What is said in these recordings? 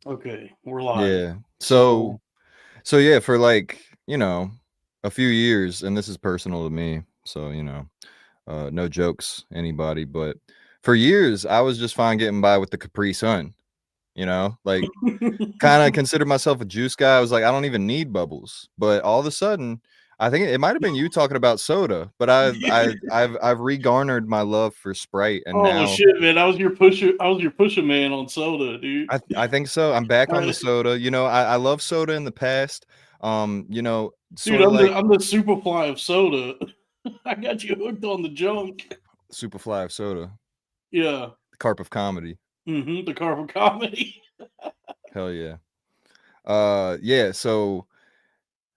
Okay, we're live. Yeah. So, So yeah, for like, a few years, and this is personal to me, so no jokes, anybody, but for years I was just fine getting by with the Capri Sun, like kind of consider myself a juice guy. I was like, I don't even need bubbles. But all of a sudden, I think it might have been you talking about soda, but I've regarnered my love for Sprite, and oh now shit, man, I was your pusher man on soda, dude. I think so. I'm back on the I, soda. I love soda in the past. dude, Sort of I'm the like I'm the Superfly of soda. I got you hooked on the junk. Superfly of soda, Yeah, the carp of comedy. the carbon comedy. Hell yeah. Yeah. So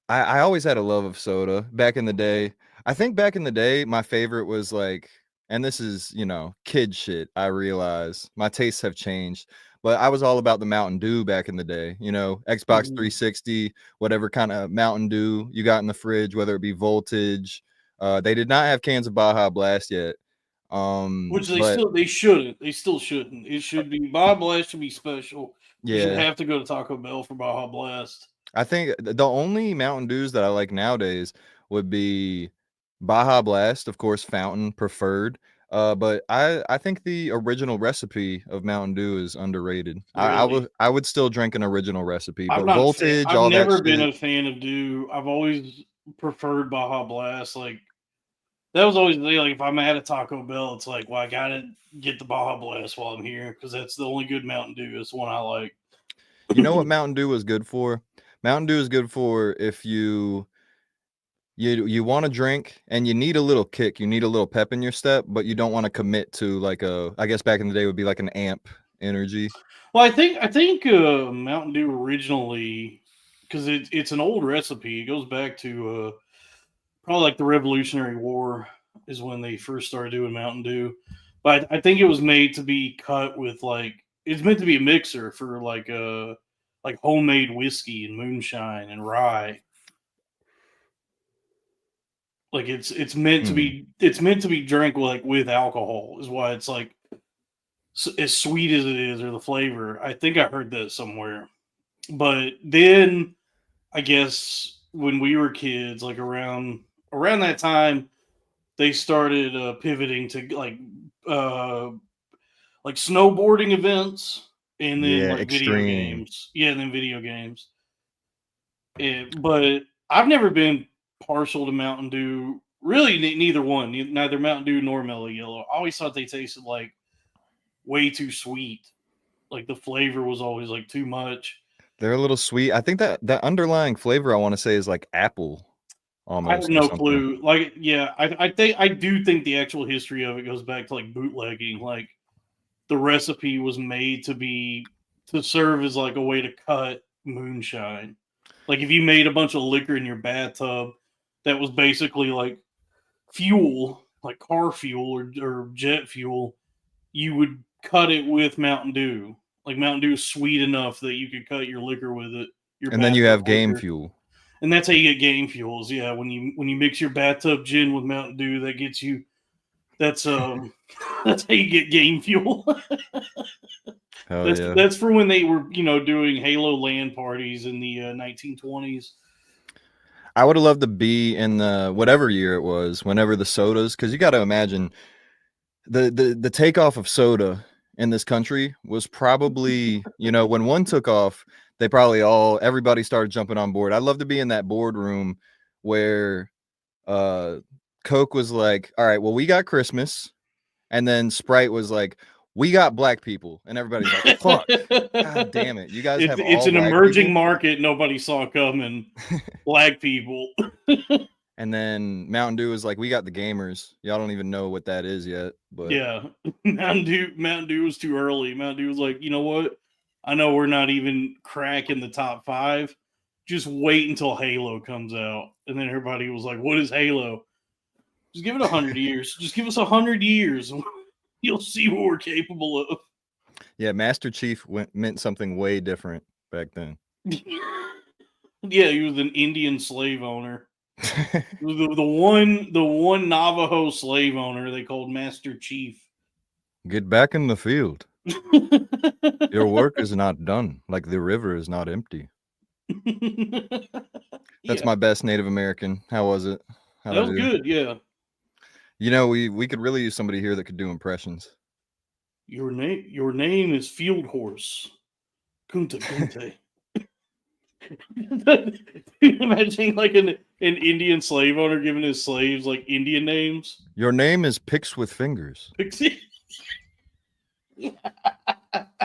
I always had a love of soda back in the day. I think back in the day, my favorite was like, and this is, kid shit. I realize my tastes have changed, but I was all about the Mountain Dew back in the day, Xbox Mhm. 360, whatever kind of Mountain Dew you got in the fridge, whether it be Voltage. They did not have cans of Baja Blast yet. Which But they still shouldn't. It should be Baja Blast should be special. You should yeah, have to go to Taco Bell for Baja Blast. I think the only Mountain Dews that I like nowadays would be Baja Blast, of course, fountain preferred. But I think the original recipe of Mountain Dew is underrated. Really, I would still drink an original recipe, I'm but not a fan. voltage, I've all that never been shit. a fan of Dew. I've always preferred Baja Blast. Like that was always the like if I'm at a Taco Bell, it's like, well, I gotta get the Baja Blast while I'm here because that's the only good Mountain Dew. It's the one I like. You know what Mountain Dew is good for? Mountain Dew is good for if you want to drink and you need a little kick, you need a little pep in your step, but you don't want to commit to like I guess back in the day would be like an amp energy. Well, I think Mountain Dew originally because it's an old recipe. It goes back to probably like the Revolutionary War is when they first started doing Mountain Dew. But I think it was made to be cut with like it's meant to be a mixer for like homemade whiskey and moonshine and rye. Like Hmm. it's meant to be drank like with alcohol is why it's like as sweet as it is or the flavor. I think I heard that somewhere. But then I guess when we were kids, like around that time, they started pivoting to uh like snowboarding events and then Yeah, like video extreme. games. Yeah, and then video games. But I've never been partial to Mountain Dew. Really, neither one. Neither Mountain Dew nor Mellow Yellow. I always thought they tasted like way too sweet. Like the flavor was always like too much. They're a little sweet. I think that underlying flavor I want to say is like apple I have almost or no something. clue. Like, yeah, I do think the actual history of it goes back to like bootlegging. Like the recipe was made to serve as like a way to cut moonshine. Like if you made a bunch of liquor in your bathtub, that was basically like fuel, like car fuel or jet fuel, you would cut it with Mountain Dew. Like Mountain Dew is sweet enough that you could cut your liquor with it, your And then you bathtub have game liquor. fuel. And that's how you get game fuels. Yeah, when you mix your bathtub gin with Mountain Dew, that gets you. That's that's how you get game fuel. Hell that's yeah. that's for when they were doing Halo LAN parties in the 1920s. I would have loved to be in the whatever year it was, whenever the sodas, because you got to imagine the takeoff of soda in this country was probably, when one took off, they probably everybody started jumping on board. I'd love to be in that boardroom where uh Coke was like, all right, well, we got Christmas, and then Sprite was like, we got black people, and everybody's like, fuck, god damn it, you guys have It's all an black emerging people. market nobody saw coming. Black people. And then Mountain Dew was like, we got the gamers. Y'all don't even know what that is yet, but Yeah, Mountain Dew was too early. Mountain Dew was like, you know what? I know we're not even cracking the top five. Just wait until Halo comes out, and then everybody was like, "What is Halo?" Just give it 100 years. Just give us 100 years, and you'll see what we're capable of. yeah, Master Chief meant something way different back then. Yeah, he was an Indian slave owner. The one Navajo slave owner they called Master Chief. Get back in the field. Your work is not done, like the river is not empty. That's Yeah, my best Native American. How was it? How'd that I was do? good. Yeah. You know, we could really use somebody here that could do impressions. Your name is Field Horse. Kunta Kinte. Imagine like an Indian slave owner giving his slaves like Indian names. Your name is Picks with Fingers. Pixie.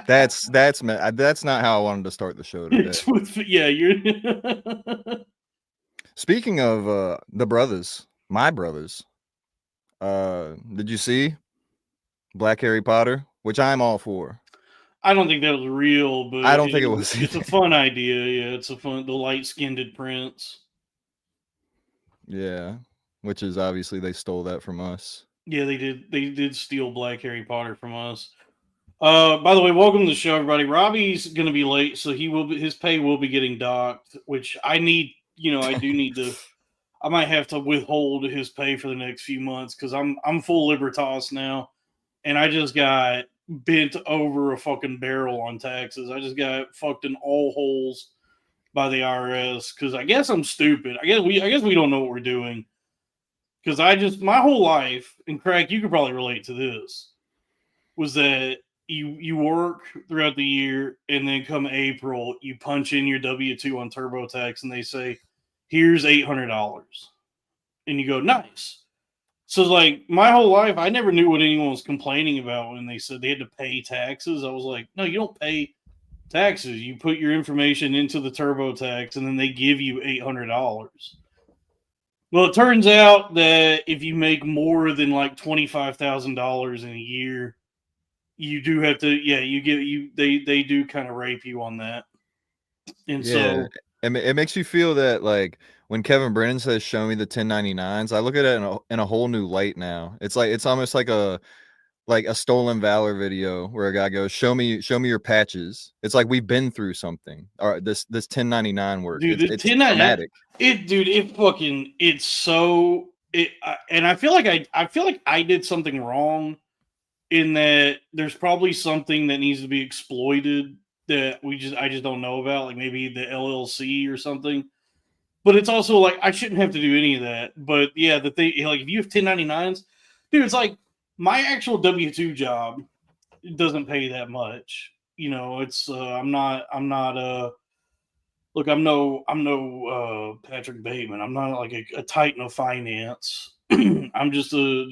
That's not how I wanted to start the show today. It's with, yeah, you're. Speaking of the brothers, my brothers, did you see Black Harry Potter? Which I'm all for. I don't think that was real, but I don't think it was It's a either. fun idea. Yeah, it's a fun. The light-skinned prince. Yeah, which is obviously they stole that from us. Yeah, they did. They did steal Black Harry Potter from us. By the way, welcome to the show, everybody. Robbie's going to be late, so his pay will be getting docked, which I need. I do need to. I might have to withhold his pay for the next few months because I'm full Libertas now, and I just got bent over a fucking barrel on taxes. I just got fucked in all holes by the IRS because I guess I'm stupid. I guess we don't know what we're doing because my whole life, and Craig, you could probably relate to this, was that you work throughout the year and then come April you punch in your W-2 on TurboTax and they say here's $800 and you go nice. So like my whole life I never knew what anyone was complaining about when they said they had to pay taxes. I was like, no, you don't pay taxes. You put your information into the TurboTax and then they give you $800. Well, it turns out that if you make more than like $25,000 in a year, you do have to, yeah, they do kind of rape you on that. And Yeah, so, it makes you feel that like when Kevin Brennan says "Show me the 1099s," I look at it in a whole new light now. It's almost like a stolen valor video where a guy goes, show me your patches. It's like we've been through something. All right, this 1099 work. dude, the It's 1099, traumatic. it's so and I feel like I did something wrong in that there's probably something that needs to be exploited that I just don't know about, like maybe the LLC or something. But it's also like I shouldn't have to do any of that. But yeah, the thing, like if you have 1099s, dude, it's like my actual W-2 job doesn't pay that much. It's I'm no Patrick Bateman. I'm not like a titan of finance. I'm just a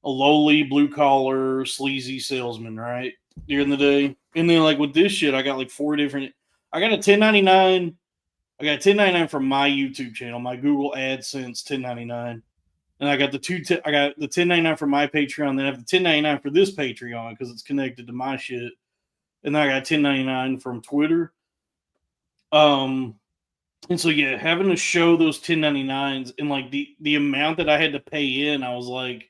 lowly blue collar sleazy salesman, right? During the day. And then like with this shit, I got like four different. I got a 1099. I got 1099 from my YouTube channel, my Google AdSense 1099. And I got I got the 1099 for my Patreon. Then I have the 1099 for this Patreon because it's connected to my shit. And then I got 1099 from Twitter. And so yeah, having to show those 1099s and like the amount that I had to pay in, I was like,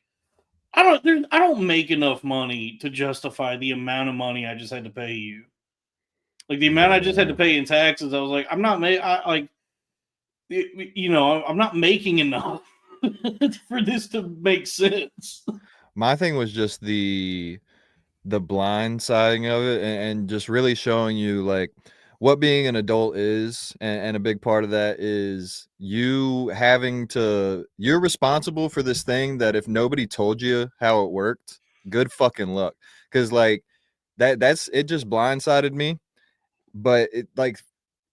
I don't make enough money to justify the amount of money I just had to pay you. Like the amount I just had to pay in taxes, I was like, I'm not I'm not making enough for this to make sense. My thing was just the blind siding of it and just really showing you like what being an adult is, and a big part of that is you're responsible for this thing that if nobody told you how it worked, good fucking luck. Because like that's it just blindsided me. But it like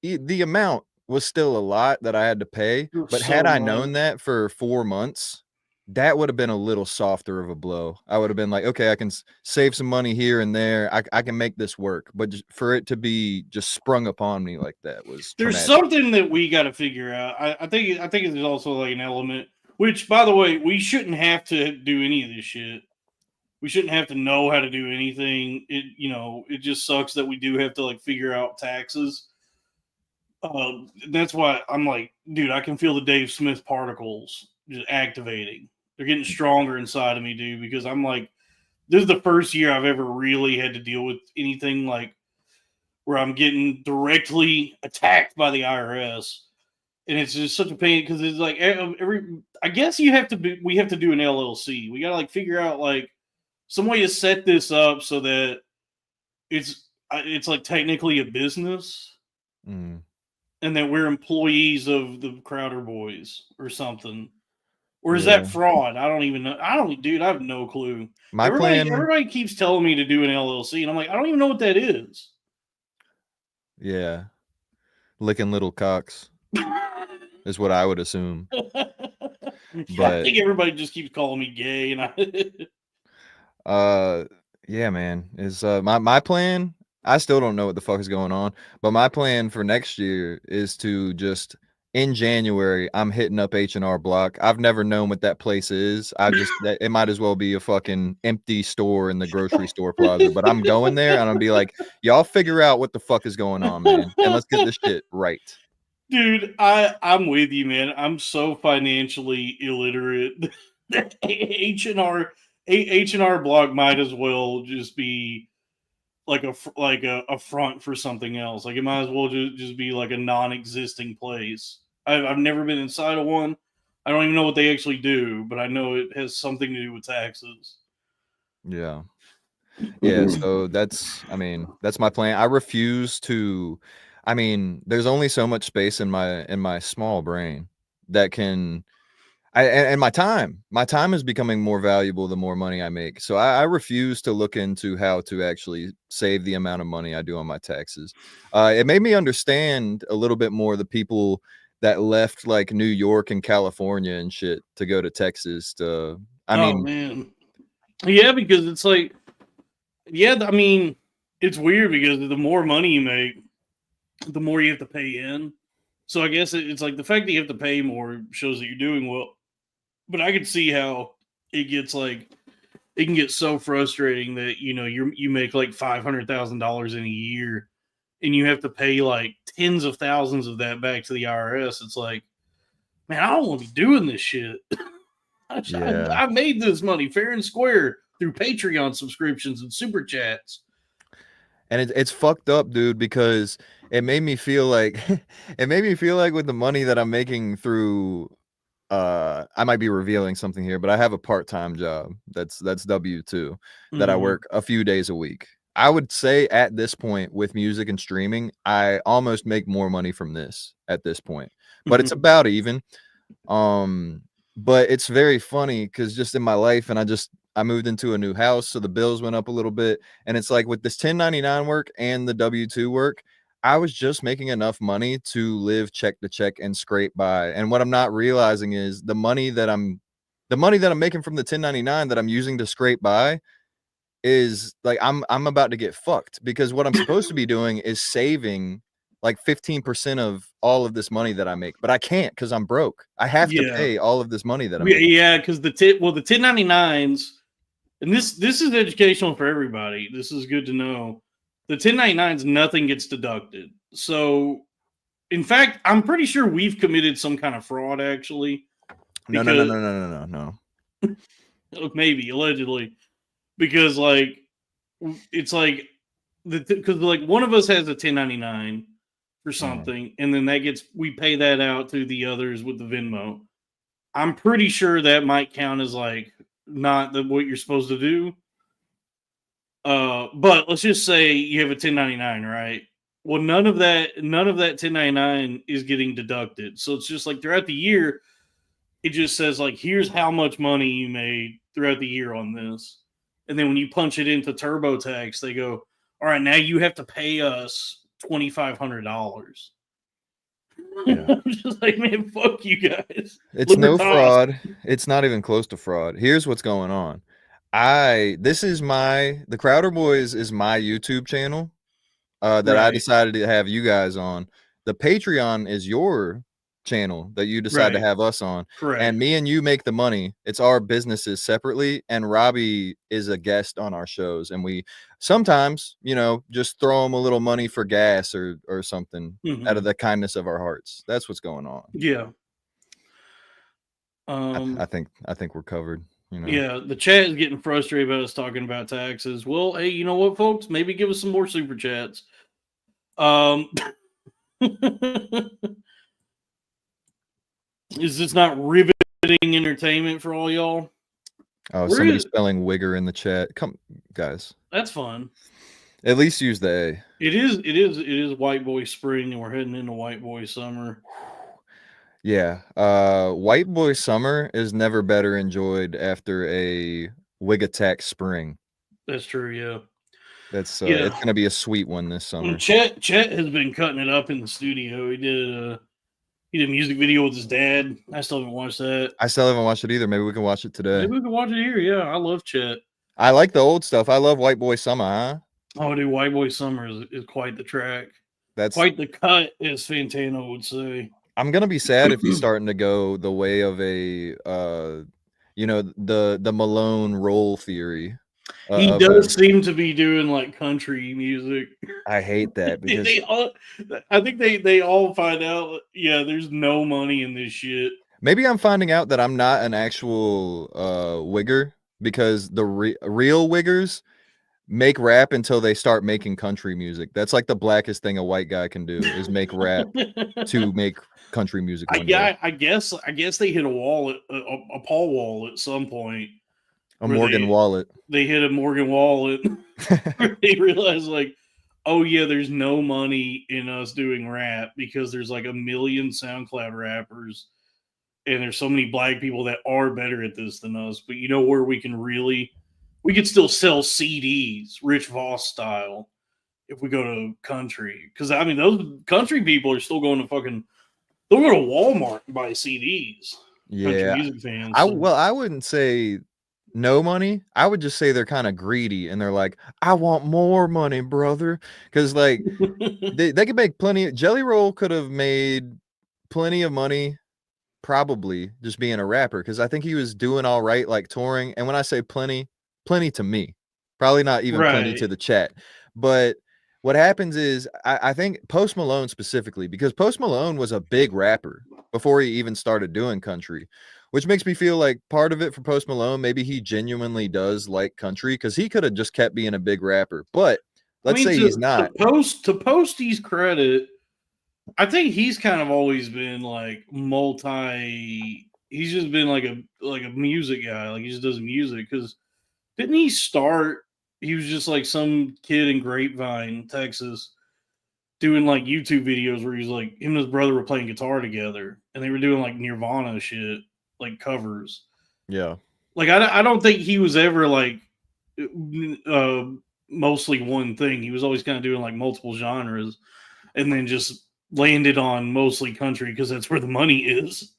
the amount was still a lot that I had to pay. But So had I much. known that for 4 months, that would have been a little softer of a blow. I would have been like, okay, I can save some money here and there. I can make this work. But for it to be just sprung upon me like that was There's traumatic. something that we got to figure out. I think there's also like an element, which by the way, we shouldn't have to do any of this shit. We shouldn't have to know how to do anything. It just sucks that we do have to like figure out taxes. That's why I'm like, dude, I can feel the Dave Smith particles just activating. They're getting stronger inside of me, dude, because I'm like, this is the first year I've ever really had to deal with anything like where I'm getting directly attacked by the IRS. And it's just such a pain because it's like I guess we have to do an LLC. We got to like figure out like some way to set this up so that it's like technically a business, Mm. and that we're employees of the Crowder Boys or something. Or is Yeah. that fraud? I don't even know. Dude, I have no clue. My plan, Everybody keeps telling me to do an LLC, and I'm like, I don't even know what that is. yeah, licking little cocks is what I would assume. I But think everybody just keeps calling me gay, and yeah, man, is my plan. I still don't know what the fuck is going on, but my plan for next year is to just in January I'm hitting up H&R Block. I've never known what that place is. It might as well be a fucking empty store in the grocery store plaza, but I'm going there and I'm gonna be like, y'all figure out what the fuck is going on, man, and let's get this shit right. Dude, I'm with you, man. I'm so financially illiterate that H&R Block might as well just be like a front for something else. Like it might as well just be like a non-existing place. I've never been inside of one. I don't even know what they actually do, but I know it has something to do with taxes. Yeah. Yeah, so that's my plan. I refuse to there's only so much space in my small brain that can and my time. My time is becoming more valuable the more money I make. So I refuse to look into how to actually save the amount of money I do on my taxes. It made me understand a little bit more the people that left like New York and California and shit to go to Texas to Oh man. Yeah, because it's like it's weird because the more money you make, the more you have to pay in. So I guess it's like the fact that you have to pay more shows that you're doing well. But I can see how it gets like it can get so frustrating that you make like $500,000 in a year, and you have to pay like tens of thousands of that back to the IRS. It's like, man, I don't want to be doing this shit. Yeah. I made this money fair and square through Patreon subscriptions and super chats. And it's fucked up, dude, because it made me feel like with the money that I'm making through I might be revealing something here, but I have a part-time job that's W2 that I work a few days a week. I would say at this point with music and streaming, I almost make more money from this at this point. But it's about even. But it's very funny because just in my life, and I moved into a new house, so the bills went up a little bit. And it's like with this 1099 work and the W2 work, I was just making enough money to live check to check and scrape by. And what I'm not realizing is the money that I'm making from the 1099 that I'm using to scrape by is like I'm about to get fucked, because what I'm supposed to be doing is saving like 15% of all of this money that I make, but I can't because I'm broke. I have to pay all of this money that I'm making. Yeah, because the 1099s, and this is educational for everybody. This is good to know. The 1099s, nothing gets deducted. So, in fact, I'm pretty sure we've committed some kind of fraud, actually. No. Maybe allegedly, because like it's like because like one of us has a 1099 for something, and then we pay that out to the others with the Venmo. I'm pretty sure that might count as like not what you're supposed to do. But let's just say you have a 1099, right? Well, none of that 1099 is getting deducted. So it's just like throughout the year, it just says like, here's how much money you made throughout the year on this. And then when you punch it into TurboTax, they go, all right, now you have to pay us $2,500. Yeah. I'm just like, man, fuck you guys. It's no fraud. It's not even close to fraud. Here's what's going on. The Crowder Boys is my YouTube channel that I decided to have you guys on. The Patreon is your channel that you decide to have us on. Correct. And me and you make the money. It's our businesses separately. And Robbie is a guest on our shows. And we sometimes, just throw him a little money for gas or something out of the kindness of our hearts. That's what's going on. Yeah. I think we're covered. Yeah, the chat is getting frustrated about us talking about taxes. Well, hey, you know what, folks? Maybe give us some more super chats. Is this not riveting entertainment for all y'all? Oh, Where somebody's is spelling wigger in the chat. Come, guys. that's fun. At least use the A. It is white boy spring, and we're heading into white boy summer. Yeah. White boy summer is never better enjoyed after a wig attack spring. That's true. Yeah. That's Yeah. it's gonna be a sweet one this summer. Chet has been cutting it up in the studio. He did a music video with his dad. I still haven't watched that. I still haven't watched it either. Maybe we can watch it today. Maybe we can watch it here. Yeah, I love Chet. I like the old stuff. I love White Boy Summer, huh? Oh, dude, White Boy Summer is quite the track. That's quite the cut, as Fantano would say. I'm gonna be sad if he's starting to go the way of a the Malone roll theory. He does seem to be doing like country music. I hate that because I think they all find out. Yeah, there's no money in this shit. Maybe I'm finding out that I'm not an actual wigger because the real wiggers make rap until they start making country music. That's like the blackest thing a white guy can do is make rap to make country music. I guess they hit a wall, a Paul wall at some point. A Morgan Wallet. They hit a Morgan Wallet. They realized like, oh yeah, there's no money in us doing rap because there's like 1 million SoundCloud rappers, and there's so many black people that are better at this than us. But you know where we could still sell CDs, Rich Voss style, if we go to country. Because I mean, those country people are still going to they'll go to Walmart and buy CDs. Yeah, country music fans. I wouldn't say no money. I would just say they're kind of greedy and they're like, I want more money, brother. Because like they could make plenty. Jelly Roll could have made plenty of money. Probably just being a rapper, because I think he was doing all right, like touring. And when I say plenty to me, probably not even plenty to the chat. But what happens is I think Post Malone specifically, because Post Malone was a big rapper before he even started doing country, which makes me feel like part of it for Post Malone, maybe he genuinely does like country, because he could have just kept being a big rapper. But let's say he's not. To Posty's credit, I think he's kind of always been like he's just been like a music guy. Like he just does music. Because didn't he start? He was just like some kid in Grapevine, Texas, doing like YouTube videos where he's like him and his brother were playing guitar together, and they were doing like Nirvana shit, like covers. Yeah. Like I don't think he was ever like mostly one thing. He was always kind of doing like multiple genres, and then just landed on mostly country because that's where the money is.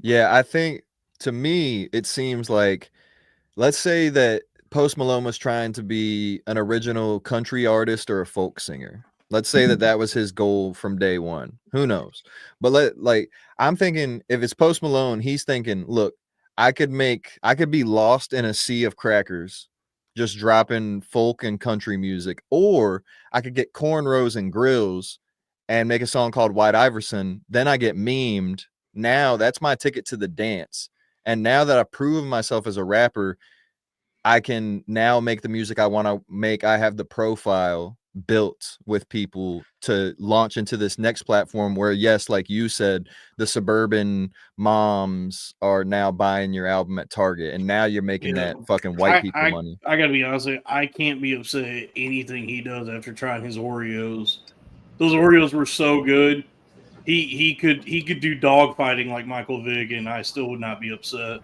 Yeah, I think to me it seems like, let's say that Post Malone was trying to be an original country artist or a folk singer. Let's say that was his goal from day one. Who knows? But I'm thinking if it's Post Malone, he's thinking, look, I could be lost in a sea of crackers, just dropping folk and country music, or I could get cornrows and grills and make a song called White Iverson. Then I get memed. Now that's my ticket to the dance. And now that I've proven myself as a rapper, I can now make the music I want to make. I have the profile built with people to launch into this next platform where, yes, like you said, the suburban moms are now buying your album at Target, and now you're making that fucking white people money. I gotta be honest with you, I can't be upset at anything he does after trying his Oreos. Those Oreos were so good. He could do dog fighting like Michael Vick, and I still would not be upset.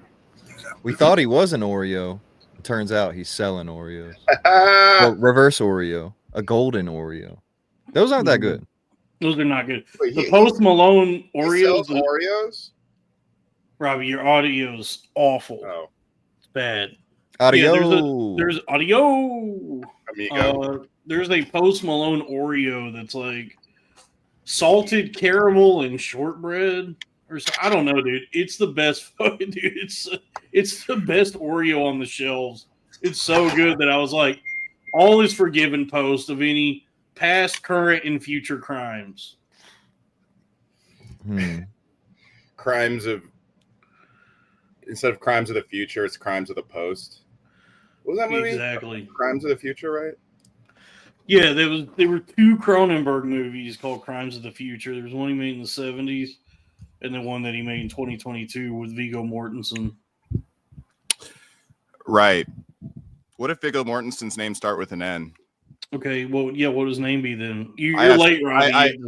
We thought he was an Oreo. It turns out he's selling Oreos. Well, reverse Oreo, a golden Oreo. Those aren't that good. Those are not good. Wait, the Post Malone Oreos. Oreos? Robbie, your audio's awful. Oh, it's bad. Audio. Yeah, there's audio. Amigo. There's a Post Malone Oreo that's like salted caramel and shortbread. I don't know, dude. It's the best, dude. It's the best Oreo on the shelves. It's so good that I was like, all is forgiven, Post, of any past, current, and future crimes. Crimes of, instead of Crimes of the Future, it's Crimes of the Post. What was that movie? Exactly. Crimes of the Future, right? Yeah, there were 2 Cronenberg movies called Crimes of the Future. There was one he made in the 70s. And then one that he made in 2022 with Viggo Mortensen. Right. What if Viggo Mortensen's name start with an N? Okay, well, yeah, what does his name be then? I You're asked- late, Robbie.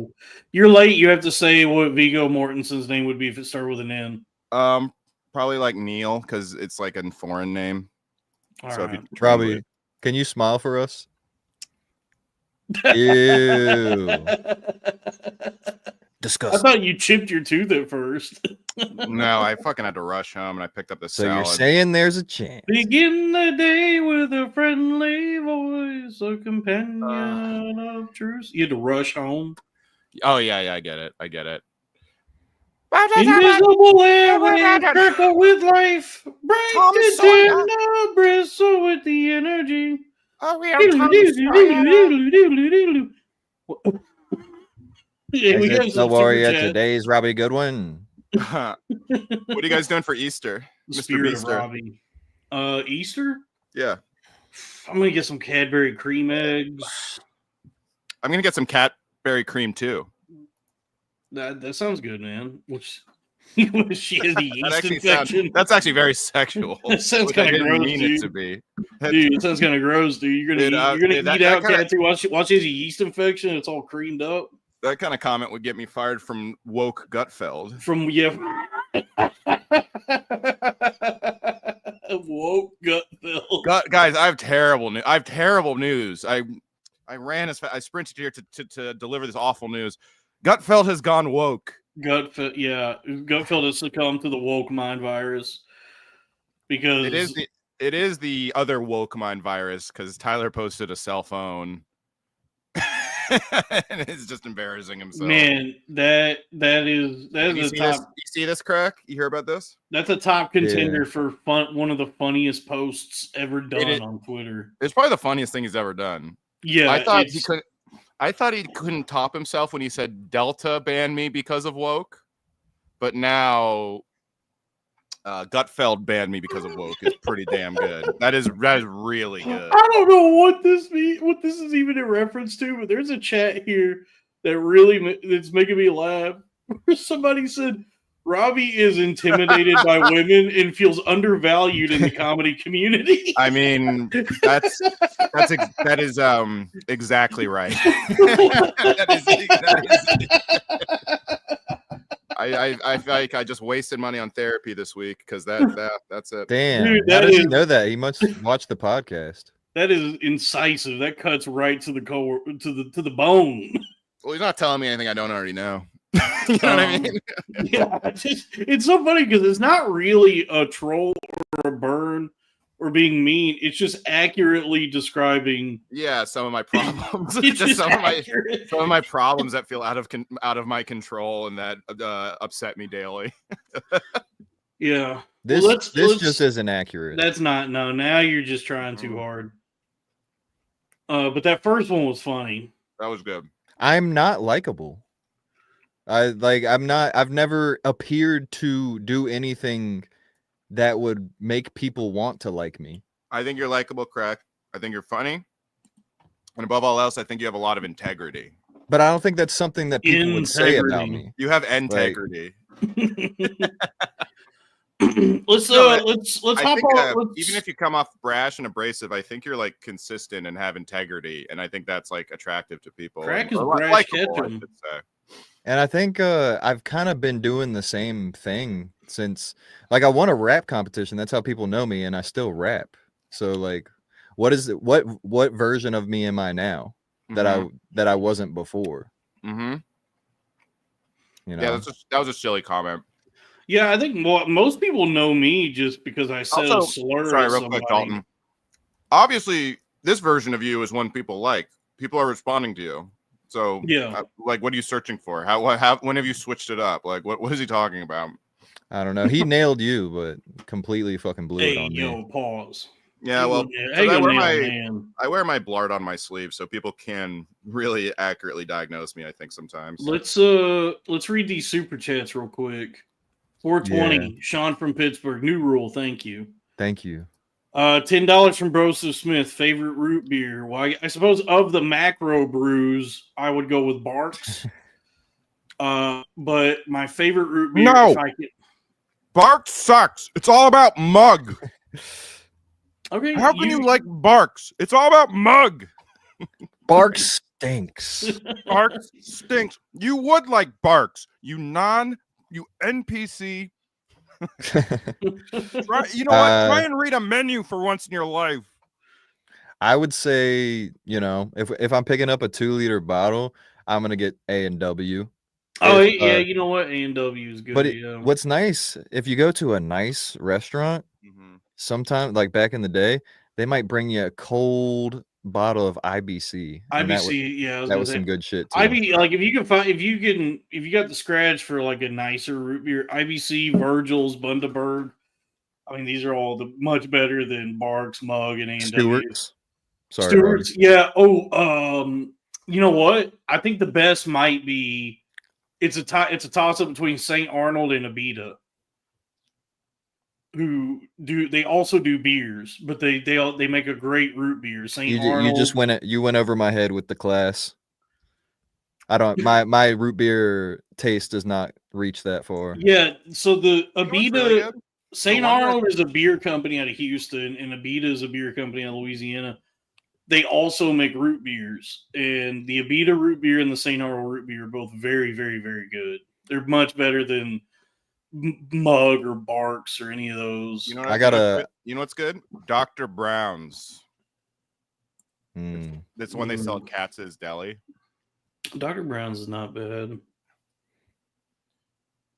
You're late. You have to say what Viggo Mortensen's name would be if it started with an N. Probably like Neil, because it's like a foreign name. All So right. if you translate- Robbie, can you smile for us? Ew. I Disgusting. thought you chipped your tooth at first. No, I fucking had to rush home and I picked up the So salad. you're saying there's a chance. Begin the day with a friendly voice, a companion of truth. You had to rush home. Oh yeah, I get it. Invisible airwaves circle with life, bright Tom and Sawyer. tender, bristle with the energy. Oh, we Yeah, we have Exit some the warrior. super chats. Today's Robbie Goodwin. What are you guys doing for Easter? The Mr. spirit of Beaster. Robbie. Easter? Yeah. I'm gonna get some Cadbury cream eggs. I'm gonna get some Cadbury cream too. That sounds good, man. Which she has the yeast infection. That's actually very sexual. That sounds which I kind of didn't gross, mean dude. it to be. Dude, it sounds kind of gross, dude. You're gonna Dude, eat out cat too. Watch she has a yeast infection. It's all creamed up. That kind of comment would get me fired from woke Gutfeld. From woke Gutfeld. Guys, I have terrible news. I ran as fast. I sprinted here to deliver this awful news. Gutfeld has gone woke. Gutfeld has succumbed to the woke mind virus because it is the other woke mind virus because Tyler posted a cell phone. And it's just embarrassing himself. Man, that is you the top. You see this crack? You hear about this? That's a top contender for one of the funniest posts ever done on Twitter. It's probably the funniest thing he's ever done. Yeah, I thought he couldn't top himself when he said Delta banned me because of woke, but now Gutfeld banned me because of woke is pretty damn good. That is really good. I don't know what this is even in reference to, but there's a chat here that that's making me laugh. Somebody said Robbie is intimidated by women and feels undervalued in the comedy community. I mean, that is exactly right. I feel like I just wasted money on therapy this week because that's it. Damn, dude, how does he know that? He must watch the podcast. That is incisive. That cuts right to the core, to the bone. Well, he's not telling me anything I don't already know. You know what I mean? Yeah, it's so funny because it's not really a troll or a burn or being mean. It's just accurately describing. Yeah, some of my problems. It's just some accurate. of my problems that feel out of my control and that upset me daily. Yeah, This let's just isn't accurate. That's not. No, now you're just trying too hard. But that first one was funny. That was good. I'm not likable. I've never appeared to do anything that would make people want to like me. I think you're likable, Crack. I think you're funny. And above all else, I think you have a lot of integrity. But I don't think that's something that people would say about me. You have integrity. Let's hop on. Even if you come off brash and abrasive, I think you're like consistent and have integrity, and I think that's like attractive to people. Crack is Or brash likable, I Ketchum. should say. And I think I've kind of been doing the same thing since, like, I won a rap competition. That's how people know me, and I still rap. So, like, what version of me am I now that I wasn't before? Mm-hmm. You know? Yeah, that was a silly comment. Yeah, I think most people know me just because I said a slur. Sorry, at real somebody. quick, Dalton. Obviously, this version of you is one people like. People are responding to you. So, yeah, like, what are you searching for? When have you switched it up? Like, what is he talking about? I don't know. He nailed you, but completely fucking blew it on me. Pause. Yeah, well, I wear my blart on my sleeve, so people can really accurately diagnose me. I think sometimes. Let's read these super chats real quick. 420, Sean from Pittsburgh. New rule, thank you. Thank you. $10 from Broseph Smith. Favorite root beer? Well, I suppose of the macro brews, I would go with Barks. But my favorite root beer, No. Barks sucks. It's all about mug. Okay, How can you like Barks? It's all about mug. Barks stinks. Barks stinks. You would like Barks. You NPC. Try, you know what? Try and read a menu for once in your life. I would say, if I'm picking up a 2-liter bottle, I'm gonna get A&W. Oh yeah, you know what? A&W is good. But what's nice, if you go to a nice restaurant, sometimes like back in the day, they might bring you a cold bottle of IBC. IBC, that was some good shit too. Like if you got the scratch for like a nicer root beer, IBC, Virgil's, Bundaberg. I mean, these are all much better than Barks, Mug, and A&W. Stewart's, yeah. Oh, you know what? I think the best might be it's a toss up between St. Arnold and Abita, they also do beers, but they make a great root beer. Arnold. You just went over my head with the class. I don't my root beer taste does not reach that far. Yeah, so the Abita really St. Arnold is a beer company out of Houston, and Abita is a beer company out of Louisiana. They also make root beers, and the Abita root beer and the St. Arnold root beer are both very, very, very good. They're much better than Mug or Barks or any of those. You know what's good? Dr. Brown's. That's when they sell at Katz's Deli. Dr. Brown's is not bad.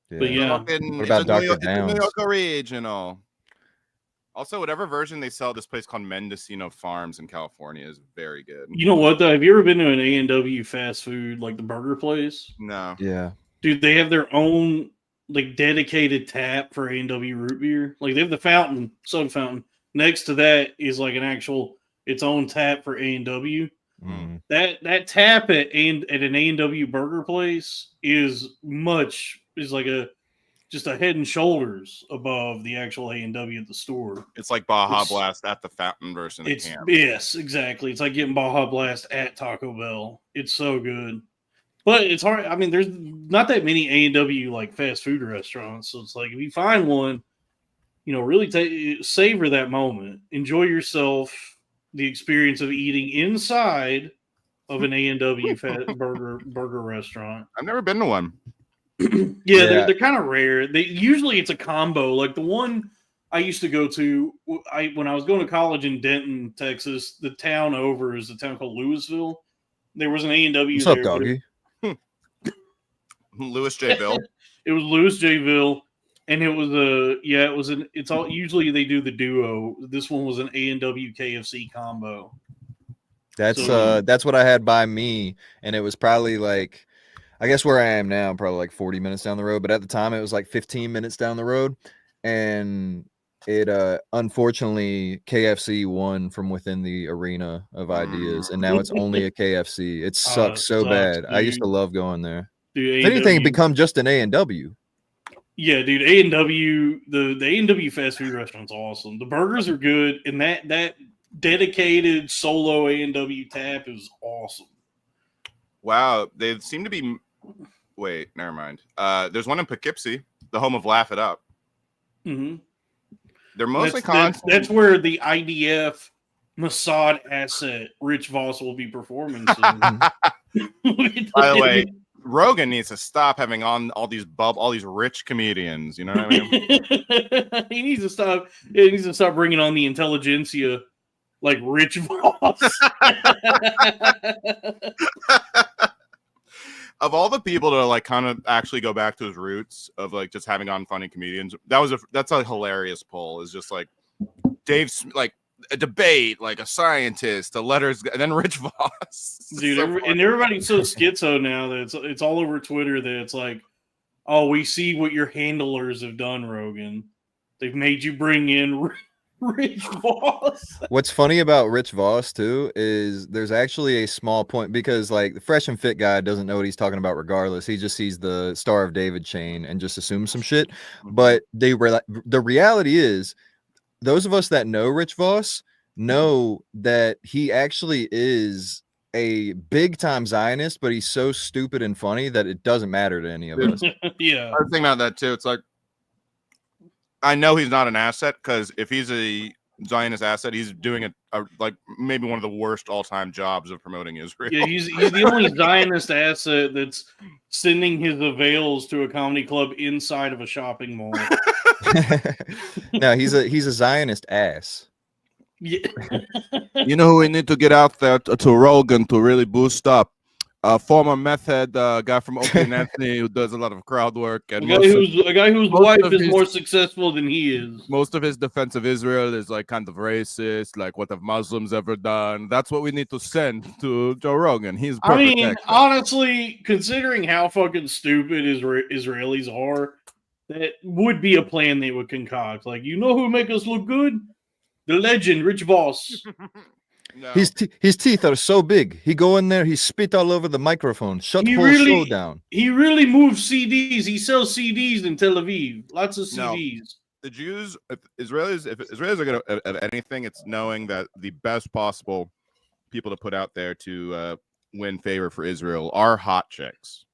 Yeah. But yeah, what about Dr. Downs? New York original. Also, whatever version they sell at this place called Mendocino Farms in California is very good. You know what, though? Have you ever been to an A&W fast food, like the burger place? No. Yeah. Dude, they have their own, like, dedicated tap for A&W root beer. Like, they have the soda fountain. Next to that is, like, its own tap for A&W. Mm. That tap at an A&W burger place is like just a head and shoulders above the actual A&W at the store. It's like Baja Blast at the fountain version of camp. Yes, exactly. It's like getting Baja Blast at Taco Bell. It's so good. But it's hard. I mean, there's not that many A&W like fast food restaurants. So it's like if you find one, really savor that moment. Enjoy yourself, the experience of eating inside of an A&W burger restaurant. I've never been to one. Yeah, they're kind of rare. Usually it's a combo. Like the one I used to go to, when I was going to college in Denton, Texas. The town over is a town called Louisville. There was an A&W. What's up, doggy? Louis J. Ville. It was Louis J. Ville, and it's all usually they do the duo. This one was an A&W KFC combo. That's what I had by me, and it was probably like, I guess where I am now, probably like 40 minutes down the road. But at the time, it was like 15 minutes down the road. And it, unfortunately, KFC won from within the arena of ideas. And now it's only a KFC. It sucks bad. Dude. I used to love going there. Dude, if anything, become just an A&W. Yeah, dude, A&W, the A&W fast food restaurant's awesome. The burgers are good. And that dedicated solo A&W tap is awesome. Wow. They seem to be... Wait, never mind. There's one in Poughkeepsie, the home of Laugh It Up. Mm-hmm. They're mostly that's where the IDF Mossad asset Rich Voss will be performing soon. By the way, Rogan needs to stop having on all these rich comedians. You know what I mean? He needs to stop. He needs to stop bringing on the intelligentsia like Rich Voss. Of all the people to like kind of actually go back to his roots of like just having on funny comedians, that's a hilarious poll. Is just like Dave's like a debate, like a scientist, a letters, and then Rich Voss. Dude, and everybody's so schizo now that it's all over Twitter that it's like, oh, we see what your handlers have done, Rogan. They've made you bring in Rich Voss. What's funny about Rich Voss too is there's actually a small point, because like the fresh and fit guy doesn't know what he's talking about regardless. He just sees the Star of David chain and just assumes some shit. But the reality is, those of us that know Rich Voss know that he actually is a big time Zionist, but he's so stupid and funny that it doesn't matter to any of us. Yeah, I was thinking about that too. It's like, I know he's not an asset, because if he's a Zionist asset. He's doing like maybe one of the worst all-time jobs of promoting Israel. Yeah, he's the only Zionist asset that's sending his avails to a comedy club inside of a shopping mall. No, he's a Zionist ass. Yeah. You know who we need to get out there to Rogan to really boost up? A former meth head guy from Opie and Anthony who does a lot of crowd work. And a guy whose wife is more successful than he is. Most of his defense of Israel is like kind of racist. Like, what have Muslims ever done? That's what we need to send to Joe Rogan. He's perfect. I mean, honestly, considering how fucking stupid Israelis are, that would be a plan they would concoct. Like, you know who make us look good? The legend, Rich Voss. No. His teeth are so big. He go in there, he spit all over the microphone. Shut the whole show down. He really moves CDs. He sells CDs in Tel Aviv. Lots of CDs. No. The Jews, if Israelis are going to have anything, it's knowing that the best possible people to put out there to win favor for Israel are hot chicks.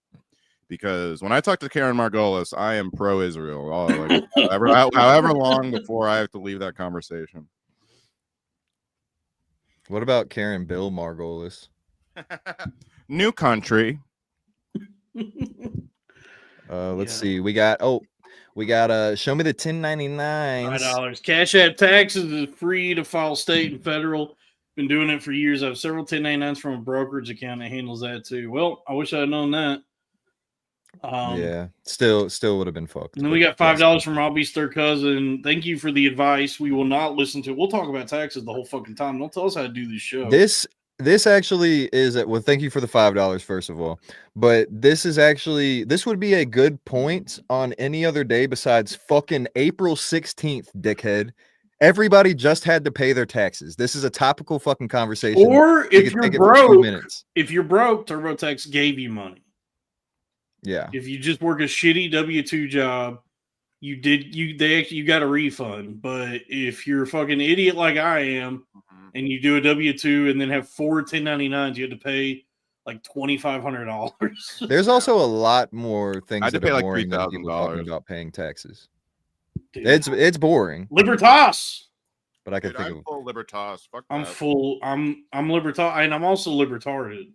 Because when I talk to Karen Margolis, I am pro-Israel. Like, however long before I have to leave that conversation. What about Karen Bill Margolis? New country. Let's see. We got show me the 1099s. $5. Cash App taxes is free to file state and federal. Been doing it for years. I have several 1099s from a brokerage account that handles that too. Well, I wish I had known that. Yeah, still would have been fucked. And then we got $5 from Robbie's third cousin. Thank you for the advice. We will not listen to it. We'll talk about taxes the whole fucking time. Don't tell us how to do this show. This actually is well, thank you for the $5 first of all. But this would be a good point on any other day besides fucking April 16th, dickhead. Everybody just had to pay their taxes. This is a topical fucking conversation. Or if you're broke, TurboTax gave you money. Yeah. If you just work a shitty W-2 job, you got a refund. But if you're a fucking idiot like I am, and you do a W-2 and then have 4 1099s, you have to pay like $2,500. There's also a lot more things I had to that pay are like boring than people talking $3,000 about paying taxes. Dude. It's boring. Libertas. But I could think I'm of full Libertas. Fuck I'm that. full. I'm Libertas, and I'm also Libertarded.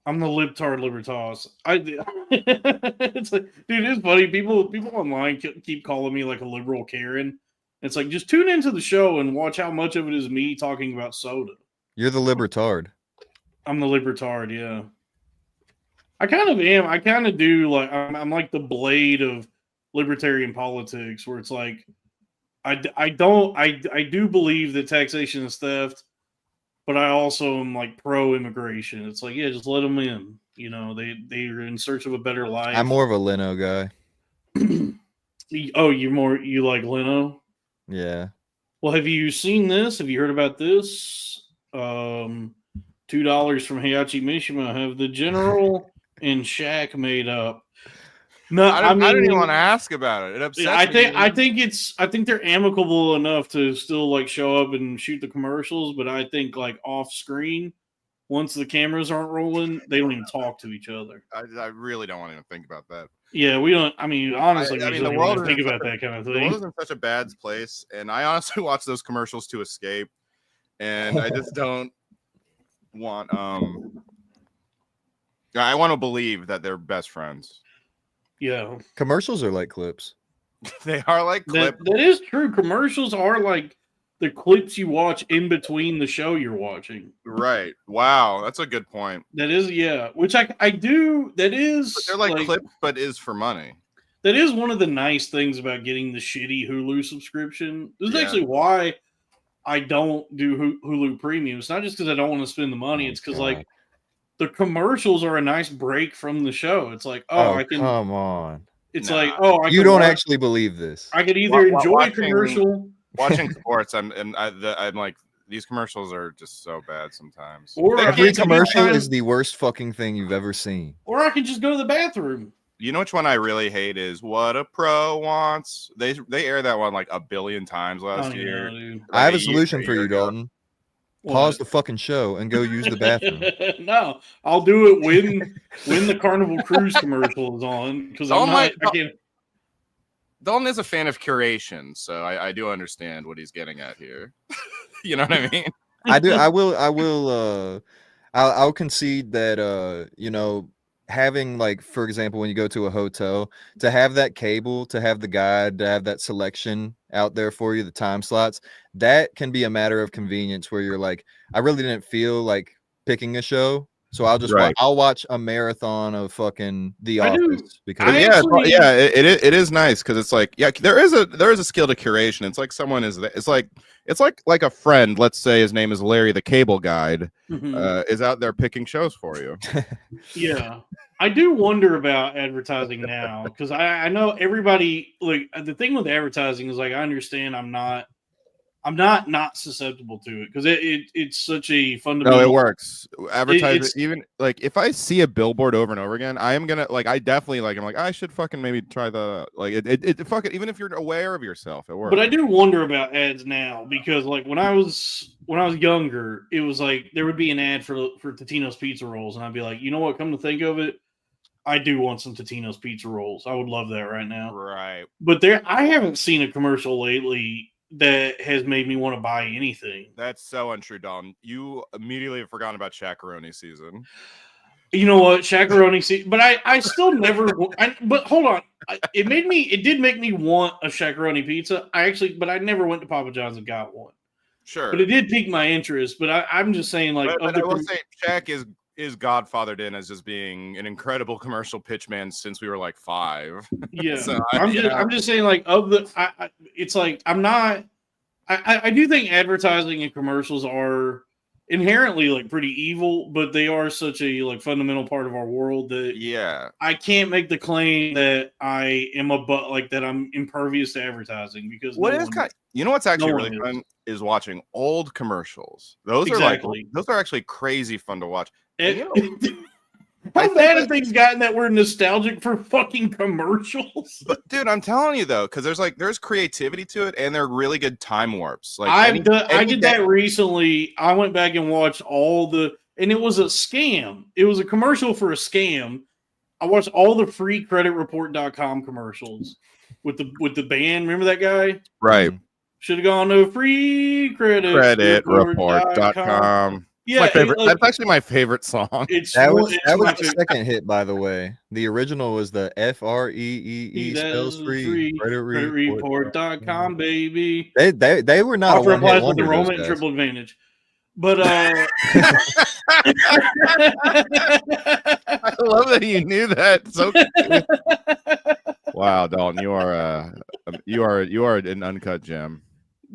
I'm the libtard Libertas. It's like, dude, it's funny. People online keep calling me like a liberal Karen. It's like, just tune into the show and watch how much of it is me talking about soda. You're the libertard. I'm the libertard, yeah. I kind of am. I kind of do. Like, I'm like the blade of libertarian politics, where it's like, I do believe that taxation is theft, but I also am like pro-immigration. It's like, yeah, just let them in. You know, they're in search of a better life. I'm more of a Leno guy. Oh, you like Leno? Yeah. Well, have you seen this? Have you heard about this? $2 from Heihachi Mishima. Have the General and Shaq made up? No, I didn't even want to ask about it. It upsets me. I think they're amicable enough to still like show up and shoot the commercials, but I think like off screen, once the cameras aren't rolling, they don't even talk to each other. I really don't want to even think about that. Yeah, we don't. I mean, honestly, we the don't world even think about that kind of The world thing. is in such a bad place, and I honestly watch those commercials to escape, and I just don't want. I want to believe that they're best friends. Yeah, Commercials are like clips. They are like clips. that is true. Commercials are like the clips you watch in between the show you're watching. Right. Wow, that's a good point. That is, yeah. Which I do. That is. But they're like clips, but is for money. That is one of the nice things about getting the shitty Hulu subscription. This is actually why I don't do Hulu Premium. It's not just because I don't want to spend the money. It's because like the commercials are a nice break from the show. It's like, I can. Come on. It's Nah. like, You don't actually believe this. I could either enjoy a commercial. Watching sports, I'm like, these commercials are just so bad sometimes. Or Every commercial is the worst fucking thing you've ever seen. Or I can just go to the bathroom. You know which one I really hate is What a Pro Wants. They aired that one like a billion times last year. Dude. Like I have a solution for you, ago. Dalton. Pause the fucking show and go use the bathroom. No, I'll do it when the Carnival Cruise commercial is on because I can't. Dalton is a fan of curation, so I do understand what he's getting at here. You know what I mean? I do. I'll concede that you know, having, like, for example, when you go to a hotel, to have that cable, to have the guide, to have that selection out there for you, the time slots, that can be a matter of convenience where you're like, I really didn't feel like picking a show, so I'll just Right. I'll watch a marathon of fucking The I do- Office because I But actually- it is nice because it's like, yeah, there is a skill to curation. It's like someone is it's like a friend. Let's say his name is Larry the Cable Guide. Mhm. Is out there picking shows for you. Yeah, I do wonder about advertising now because I know everybody, like, the thing with advertising is, like, I understand I'm not susceptible to it because it's such a fundamental. No, it works. Advertising, it's- even like if I see a billboard over and over again, I am gonna like. I definitely like. I'm like, I should fucking maybe try the like. It fucking, even if you're aware of yourself, it works. But I do wonder about ads now because, like, when I was younger, it was like there would be an ad for Totino's pizza rolls, and I'd be like, you know what? Come to think of it, I do want some Totino's pizza rolls. I would love that right now. Right. But I haven't seen a commercial lately that has made me want to buy anything. That's so untrue, Don. You immediately have forgotten about Chacaroni season. You know what, Chacaroni? But I still never. But hold on, it did make me want a Chacaroni pizza. But I never went to Papa John's and got one. Sure. But it did pique my interest. But I'm just saying, like, But I will say, Shaq is godfathered in as just being an incredible commercial pitch man since we were like 5. Yeah, So, I'm just saying, like, it's like I'm not. I do think advertising and commercials are inherently, like, pretty evil, but they are such a, like, fundamental part of our world that yeah, I can't make the claim that I am that I'm impervious to advertising because you know what's actually no really one fun is watching old commercials. Those Exactly. are actually crazy fun to watch. How bad have things gotten that we're nostalgic for fucking commercials? But dude, I'm telling you though, because there's creativity to it, and they're really good time warps. Like I did that recently. I went back and watched and it was a scam. It was a commercial for a scam. I watched all the free creditreport.com commercials with the band. Remember that guy? Right. Should have gone to free creditreport.com. Yeah, my favorite. That's actually my favorite song. That was the second hit, by the way. The original was the FREEE spells free creditreport.com, baby. They were not Offer a one-hit applies with wonder, enrollment those and guys. triple advantage. But I love that you knew that. So wow, Dalton, you are an uncut gem.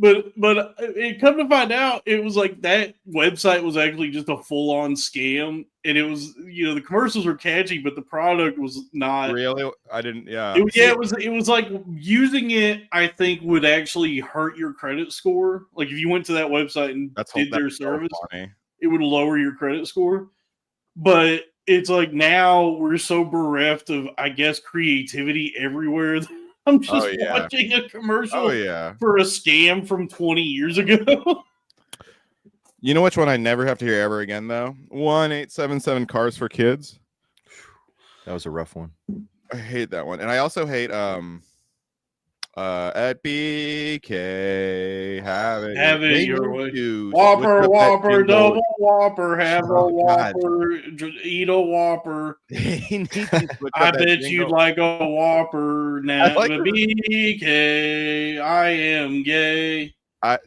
But it come to find out, it was like that website was actually just a full on scam, and it was, the commercials were catchy, but the product was not. Really, I didn't. Yeah, It was like using it, I think, would actually hurt your credit score. Like if you went to that website and did their service, so it would lower your credit score. But it's like now we're so bereft of, I guess, creativity everywhere. I'm just watching a commercial for a scam from 20 years ago. You know which one I never have to hear ever again, though? 1-877 Cars for Kids. That was a rough one. I hate that one. And I also hate at BK, have it your way. Whopper, double Whopper, have a Whopper, eat a Whopper. I bet you'd like a Whopper now. BK, I am gay.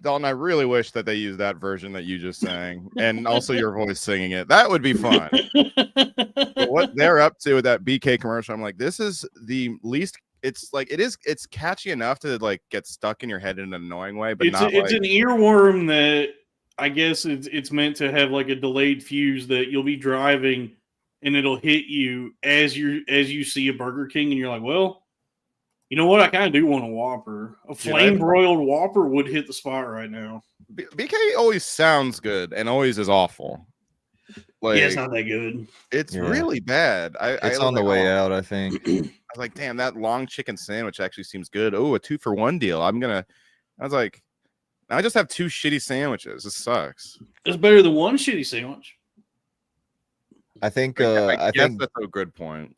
Dalton, I really wish that they used that version that you just sang, and also your voice singing it. That would be fun. But what they're up to with that BK commercial, I'm like, this is the least. It's like it's catchy enough to like get stuck in your head in an annoying way, but it's an earworm that I guess it's meant to have like a delayed fuse that you'll be driving and it'll hit you as you see a Burger King and you're like, well, you know what? I kind of do want a Whopper. A flame broiled Whopper would hit the spot right now. BK always sounds good and always is awful. Like, it's not that good. It's really bad. It's on the way out, I think. I was like, damn, that long chicken sandwich actually seems good. Oh, a 2-for-1 deal. I was like, I just have 2 shitty sandwiches. This sucks. It's better than 1 shitty sandwich. I think I guess that's a good point.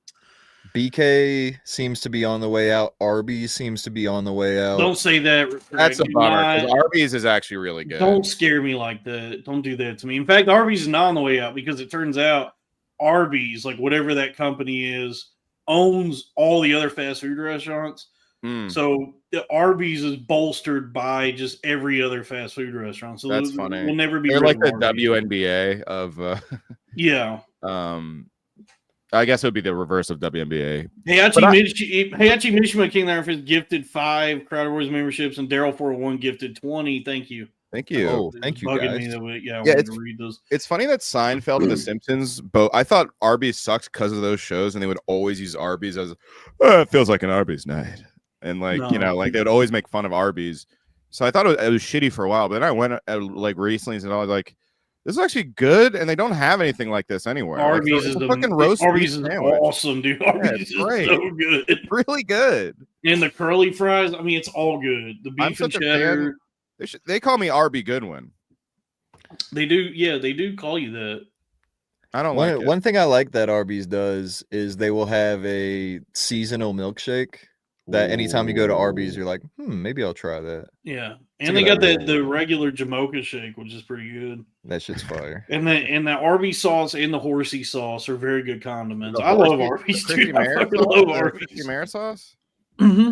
BK seems to be on the way out. Arby's seems to be on the way out. Don't say that. That's a Do bummer. 'Cause not- Arby's is actually really good. Don't scare me like that. Don't do that to me. In fact, Arby's is not on the way out because it turns out Arby's, like whatever that company is, owns all the other fast food restaurants. Mm, So the Arby's is bolstered by just every other fast food restaurant. So That's those funny. will never be they're rid like of the Arby's. WNBA of. Yeah. I guess it would be the reverse of WNBA. Heihachi Mishima King there has gifted 5 Crowd Wars memberships, and Daryl 401 gifted 20. Thank you. Thank you. Oh, It's thank you, bugging guys. me that way. Yeah, I Yeah, wanted to read those. It's funny that Seinfeld and The Simpsons both. I thought Arby's sucked because of those shows, and they would always use Arby's as it feels like an Arby's night, and like No. like they would always make fun of Arby's. So I thought it was shitty for a while, but then I went like recently and I was like, this is actually good, and they don't have anything like this anywhere. Arby's like, is a fucking the roast Arby's beef is sandwich. awesome, dude. Arby's it's is great. so good. Really good. And the curly fries, I mean, it's all good. The I'm beef and such a cheddar. fan. They call me Arby Goodwin. They do, yeah, they do call you that. I don't like it. One thing I like that Arby's does is they will have a seasonal milkshake that anytime you go to Arby's, you're like, maybe I'll try that. Yeah. It's And a they good got idea. the regular Jamocha shake, which is pretty good. That shit's fire. And the Arby's sauce and the horsey sauce are very good condiments. The I love horsey- Arby's, the Chrissy dude. I Mayer fucking sauce? love The Arby's. Chrissy Mayer sauce?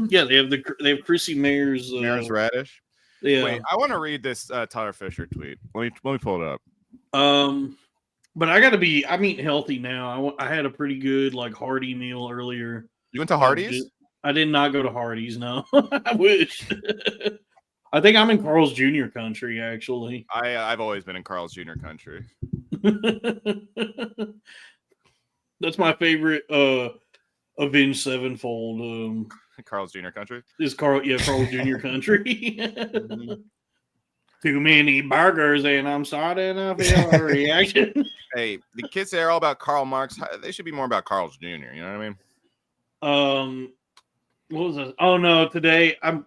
Yeah, they have Chrissy Mayer's. Mayor's radish. Yeah. Wait, I want to read this Tyler Fischer tweet. Let me pull it up. But I'm eating healthy now. I had a pretty good like hearty meal earlier. You went to Hardee's? I did not go to Hardee's. No, I wish. I think I'm in Carl's Jr. country, actually. I've always been in Carl's Jr. country. That's my favorite Avenged Sevenfold. Carl's Jr. country. Is Carl's Jr. country. Too many burgers and I'm starting to feel a reaction. Hey, the kids say are all about Karl Marx. They should be more about Carl's Jr. You know what I mean? What was this? Oh no, today I'm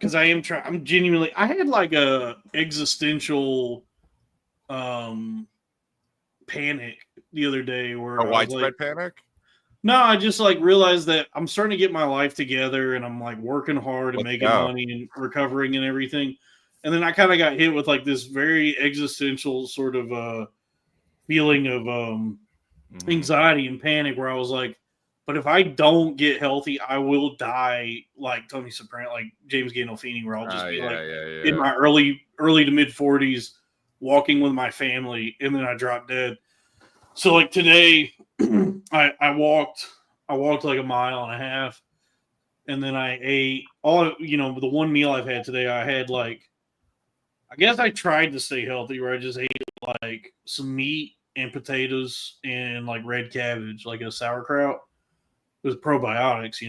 genuinely I had like a existential panic the other day where A widespread panic? No, I just like realized that I'm starting to get my life together and I'm like working hard and Let's making go. money and recovering and everything. And then I kind of got hit with like this very existential sort of feeling of anxiety and panic where I was like, but if I don't get healthy, I will die like Tony Soprano, like James Gandolfini, where I'll just be in my early to mid 40s walking with my family and then I drop dead. So like today I walked like a mile and a half and then I ate the one meal I've had today. I had like, I guess I tried to stay healthy where I just ate like some meat and potatoes and like red cabbage, like a sauerkraut with probiotics,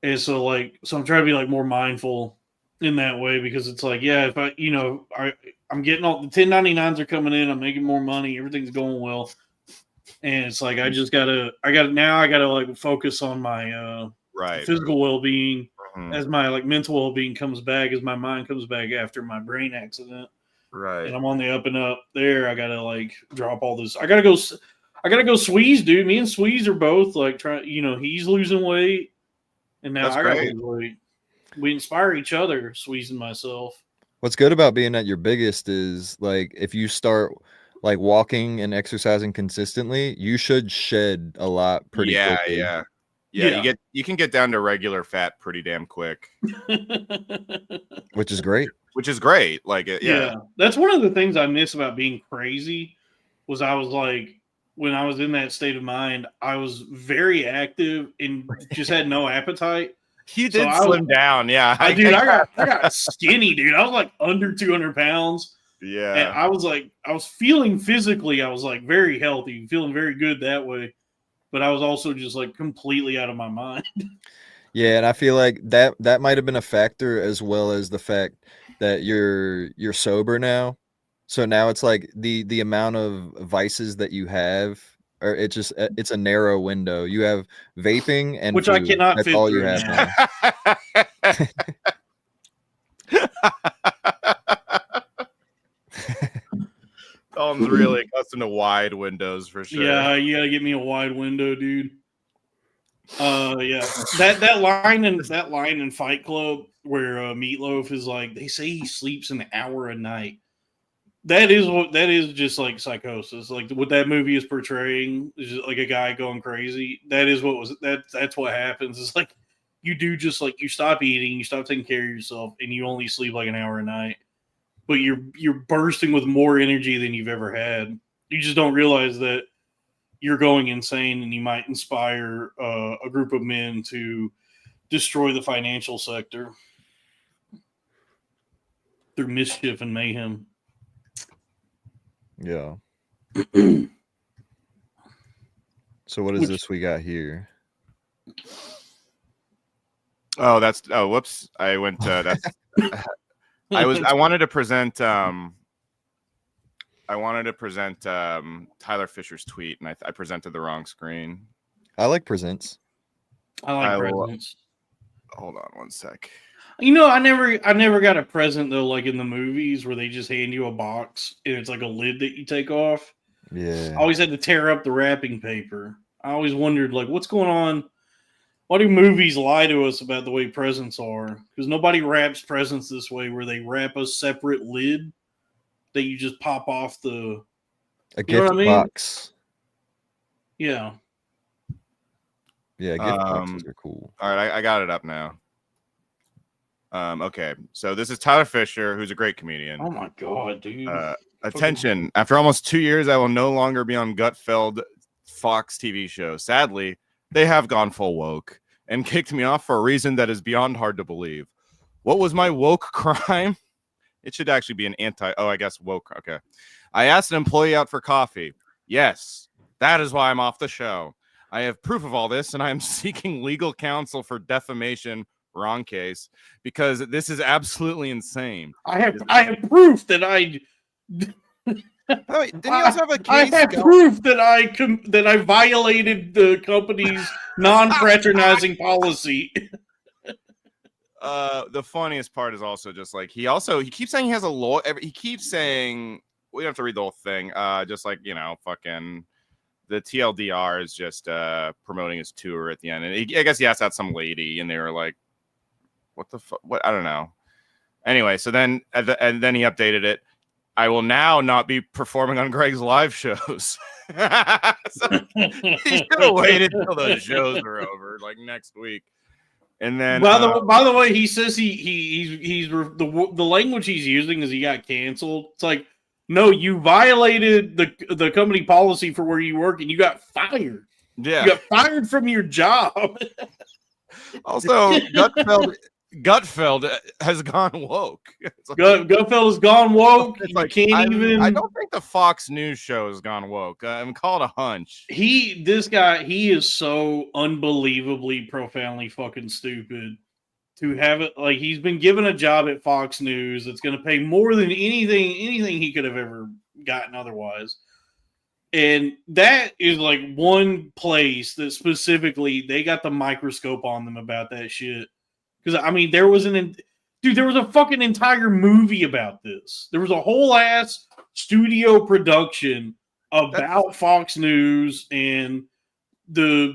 And so I'm trying to be like more mindful in that way because it's like, yeah, if I'm getting all the 1099s are coming in, I'm making more money, everything's going well. And it's like, I gotta like focus on my physical well-being as my like mental well-being comes back, as my mind comes back after my brain accident. Right. And I'm on the up and up there. I gotta like drop all this. I gotta go Sweeze, dude. Me and Sweeze are both like trying, he's losing weight. And now That's I gotta great. lose weight. We inspire each other, Sweeze and myself. What's good about being at your biggest is like if you start like walking and exercising consistently, you should shed a lot pretty quickly. Yeah. You can get down to regular fat pretty damn quick, Which is great. which is great. Like Yeah. That's one of the things I miss about being crazy was I was like, when I was in that state of mind, I was very active and just had no appetite. You did slim down, yeah. I got skinny, dude. I was like under 200 pounds. Yeah. And I was feeling physically, I was like very healthy, feeling very good that way. But I was also just like completely out of my mind. Yeah, and I feel like that might have been a factor as well as the fact that you're sober now. So now it's like the amount of vices that you have, or it's a narrow window. You have vaping and Which I food. cannot That's fit all you through have now. now. Tom's really accustomed to wide windows for sure. Yeah, you gotta get me a wide window, dude. Yeah, that line in Fight Club where Meatloaf is like, they say he sleeps an hour a night. That is just like psychosis. Like what that movie is portraying is just like a guy going crazy. That's what happens. It's like you do just like you stop eating, you stop taking care of yourself, and you only sleep like an hour a night. But you're bursting with more energy than you've ever had. You just don't realize that you're going insane, and you might inspire a group of men to destroy the financial sector through mischief and mayhem. Yeah. So what is this we got here? Oh, whoops. I went that's I wanted to present Tyler Fischer's tweet, and I presented the wrong screen. I like presents. I like presents. Hold on one sec. You know, I never got a present though, like in the movies where they just hand you a box and it's like a lid that you take off. Yeah. I always had to tear up the wrapping paper. I always wondered, like, what's going on? Why do movies lie to us about the way presents are? Because nobody wraps presents this way, where they wrap a separate lid that you just pop off the. A gift box. Yeah. Yeah, gift boxes are cool. All right, I got it up now. Okay, so this is Tyler Fischer, who's a great comedian. Oh my god, dude! Attention! After almost 2 years, I will no longer be on Gutfeld Fox TV show. Sadly, they have gone full woke and kicked me off for a reason that is beyond hard to believe. What was my woke crime? It should actually be an I guess woke. Okay. I asked an employee out for coffee. Yes, that is why I'm off the show. I have proof of all this, and I am seeking legal counsel for defamation. Wrong case, because this is absolutely insane. I have proof that I. Didn't you also have a case? I have proof that I violated the company's non-fraternizing policy. The funniest part is also just like he keeps saying he has a law. He keeps saying we don't have to read the whole thing. Just like, you know, fucking the TLDR is just promoting his tour at the end, and I guess he asked out some lady, and they were like, "What the fuck? What? I don't know." Anyway, so then and then he updated it. I will now not be performing on Greg's live shows. So he should have waited until those shows are over, like next week. And then, by the way, he says he's the language he's using is he got canceled. It's like, no, you violated the company policy for where you work, and you got fired. Yeah, you got fired from your job. Also, Gutfeld has gone woke. Like, Gutfeld has gone woke. It's like, I don't think the Fox News show has gone woke. I'm calling a hunch. This guy is so unbelievably profoundly fucking stupid to have it. Like, he's been given a job at Fox News that's going to pay more than anything he could have ever gotten otherwise. And that is like one place that specifically they got the microscope on them about that shit. Because, I mean, there was a fucking entire movie about this. There was a whole ass studio production about Fox News and the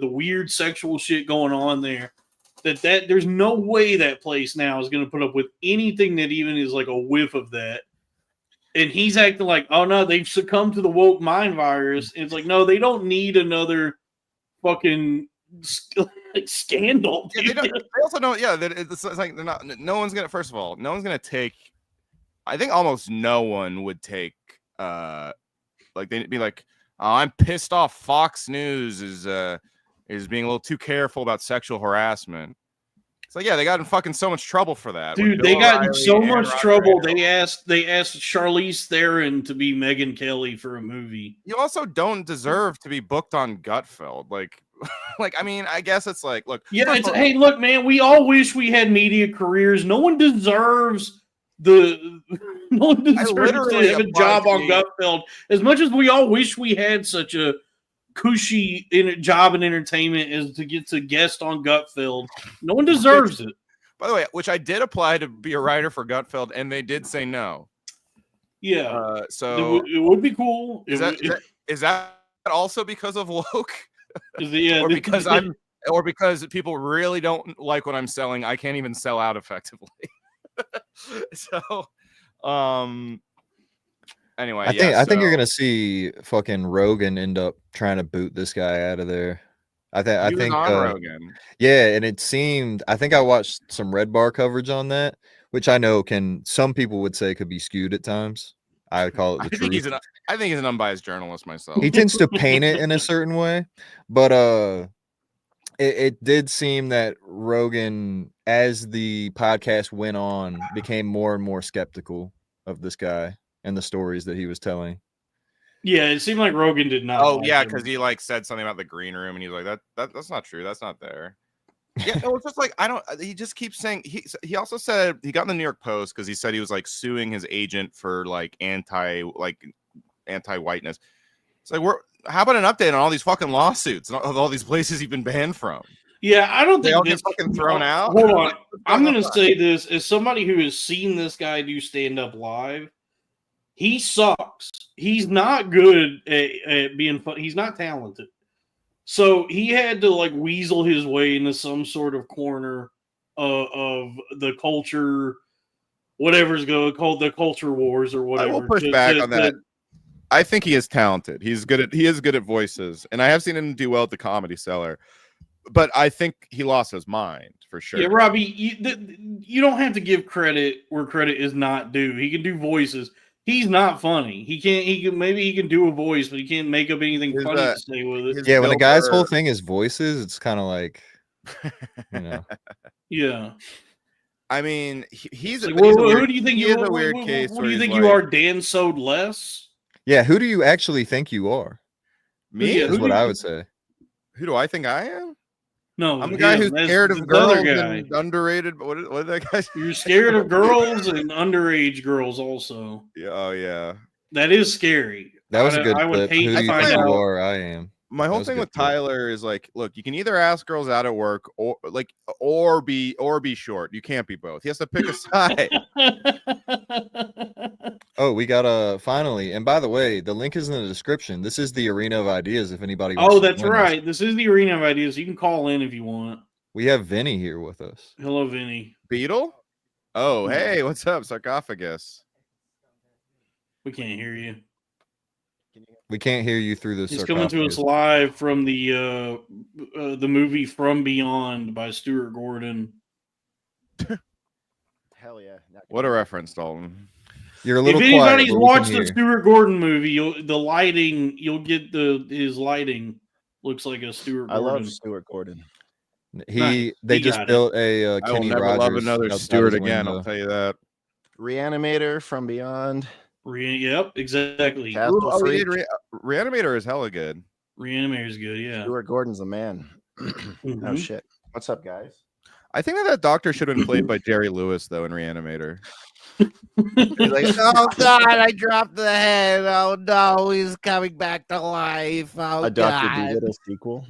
weird sexual shit going on there. That there's no way that place now is going to put up with anything that even is like a whiff of that. And he's acting like, oh no, they've succumbed to the woke mind virus. And it's like, no, they don't need another fucking scandal. Yeah, they also don't. Yeah, it's like they're not. No one's gonna. First of all, no one's gonna take. I think almost no one would take. Like they'd be like, oh, I'm pissed off. Fox News is being a little too careful about sexual harassment. It's like, yeah, they got in fucking so much trouble for that. Dude, they got in so much trouble. They asked Charlize Theron to be Megyn Kelly for a movie. You also don't deserve to be booked on Gutfeld. Like, I mean, I guess it's like, look. Yeah, hey, look, man, we all wish we had media careers. No one deserves to have a job on Gutfeld. As much as we all wish we had such a cushy job in entertainment as to get to guest on Gutfeld, no one deserves it. By the way, which I did apply to be a writer for Gutfeld, and they did say no. Yeah, so it would be cool. Is that also because of woke? or because people really don't like what I'm selling, I can't even sell out effectively. So, anyway, I think you're gonna see fucking Rogan end up trying to boot this guy out of there. I think on Rogan. Yeah, and it seemed, I think I watched some Red Bar coverage on that, which I know some people would say could be skewed at times. I would call it the truth. I think he's an unbiased journalist myself. He tends to paint it in a certain way, but it did seem that Rogan, as the podcast went on, became more and more skeptical of this guy and the stories that he was telling. Yeah, it seemed like Rogan did not. Oh, yeah, because he like said something about the green room, and he's like, that's not true. That's not there. Yeah, it was just like, he just keeps saying, he also said he got in the New York Post because he said he was like suing his agent for like anti-whiteness. It's like, how about an update on all these fucking lawsuits of all these places you've been banned from? Yeah, I don't think they all get fucking thrown out. Hold on, I'm gonna say this as somebody who has seen this guy do stand up live. He sucks. He's not good at being fun. He's not talented. So he had to like weasel his way into some sort of corner of the culture, whatever's going called the culture wars or whatever. I will push back on that. I think he is talented. He is good at voices, and I have seen him do well at the Comedy Cellar. But I think he lost his mind for sure. Yeah, Robbie, you don't have to give credit where credit is not due. He can do voices. He's not funny. Maybe he can do a voice, but he can't make up anything funny to say with it. Yeah, when a guy's whole thing is voices, it's kind of like, you know. Yeah. I mean, he's like, who do you think you are? A weird case. What do you think you are, Dan Sowed Less? Yeah, who do you actually think you are? Me is what I would say. Who do I think I am? No, I'm a guy who's scared of girls and underrated. What did that guy say? You're scared of girls and underage girls also. Yeah, oh yeah. That is scary. That was a good clip. Who do you think you are? I am. My whole thing with Tyler is like, look, you can either ask girls out at work or be short. You can't be both. He has to pick a side. Oh, we got finally. And by the way, the link is in the description. This is the Arena of Ideas. If anybody wants to that's right. This is the Arena of Ideas. You can call in if you want. We have Vinnie here with us. Hello, Vinnie. Beetle? Oh, hey, what's up, sarcophagus? We can't hear you. We can't hear you through this. He's coming to us live from the movie From Beyond by Stuart Gordon. Hell yeah! What a reference, Dalton. You're a little if quiet. Anybody's watched the Stuart Gordon movie, you'll get his lighting looks like a Stuart Gordon. I love Stuart Gordon. They just built a Kenny I will never Rogers. Love another Stuart again. I'll tell you that. Reanimator, From Beyond. Yep, exactly. Reanimator is hella good. Reanimator is good, yeah. Stuart Gordon's the man. Oh shit! What's up, guys? I think that doctor should have been played by Jerry Lewis though in Reanimator. He's like, oh God, I dropped the head. Oh no, he's coming back to life. Oh, a Dr. Did a sequel.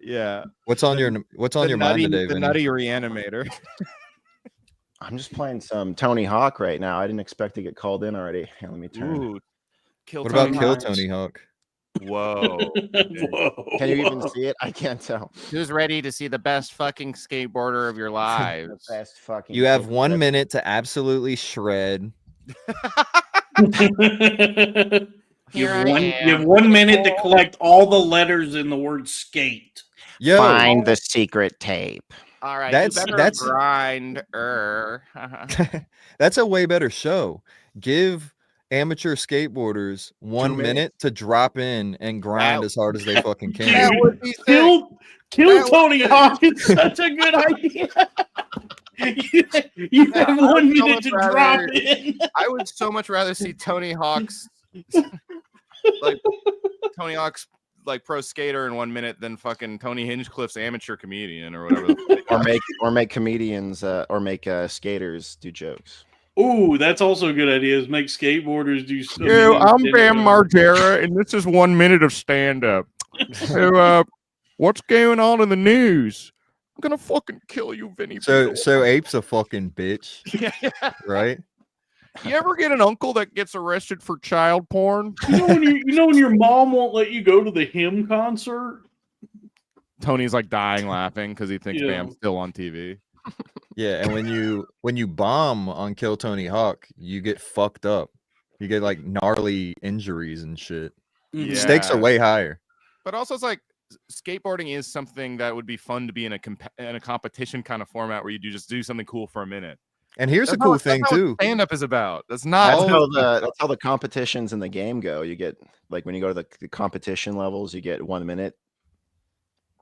Yeah. What's on your mind today, The Vinnie? Nutty Reanimator. I'm just playing some Tony Hawk right now. I didn't expect to get called in already. Here, let me turn. Ooh, what about Kill Tony Hawk? Whoa. Whoa. Can you even see it? I can't tell. Who's ready to see the best fucking skateboarder of your lives? The best fucking. You have 1 minute to absolutely shred. You have 1 minute to collect all the letters in the word skate. Yo, Find the secret tape. All right, that's grinder. That's a way better show. Give amateur skateboarders 1 minute to drop in and grind as hard as they fucking can. That would be Kill Tony Hawk. It's such a good idea. you have 1 minute to drop in. I would so much rather see Tony Hawk's like pro skater in 1 minute than fucking Tony Hinchcliffe's amateur comedian or whatever. or make comedians or make skaters do jokes. Ooh, that's also a good idea. Is make skateboarders do stuff. Yeah, I'm Bam Margera, and this is 1 minute of stand-up. So, what's going on in the news? I'm gonna fucking kill you, Vinnie. So Ape's a fucking bitch, right? You ever get an uncle that gets arrested for child porn? You know when your mom won't let you go to the hymn concert? Tony's like dying laughing because he thinks Yeah. Bam's still on TV. Yeah, and when you bomb on Kill Tony Hawk, you get fucked up. You get like gnarly injuries and shit. Mhm. Stakes are Yeah. way higher. But also, it's like skateboarding is something that would be fun to be in a competition kind of format where you just do something cool for a minute. And here's a cool thing too. Stand up is about. That's not. That's how the competitions in the game go. You get like when you go to the competition levels, you get 1 minute.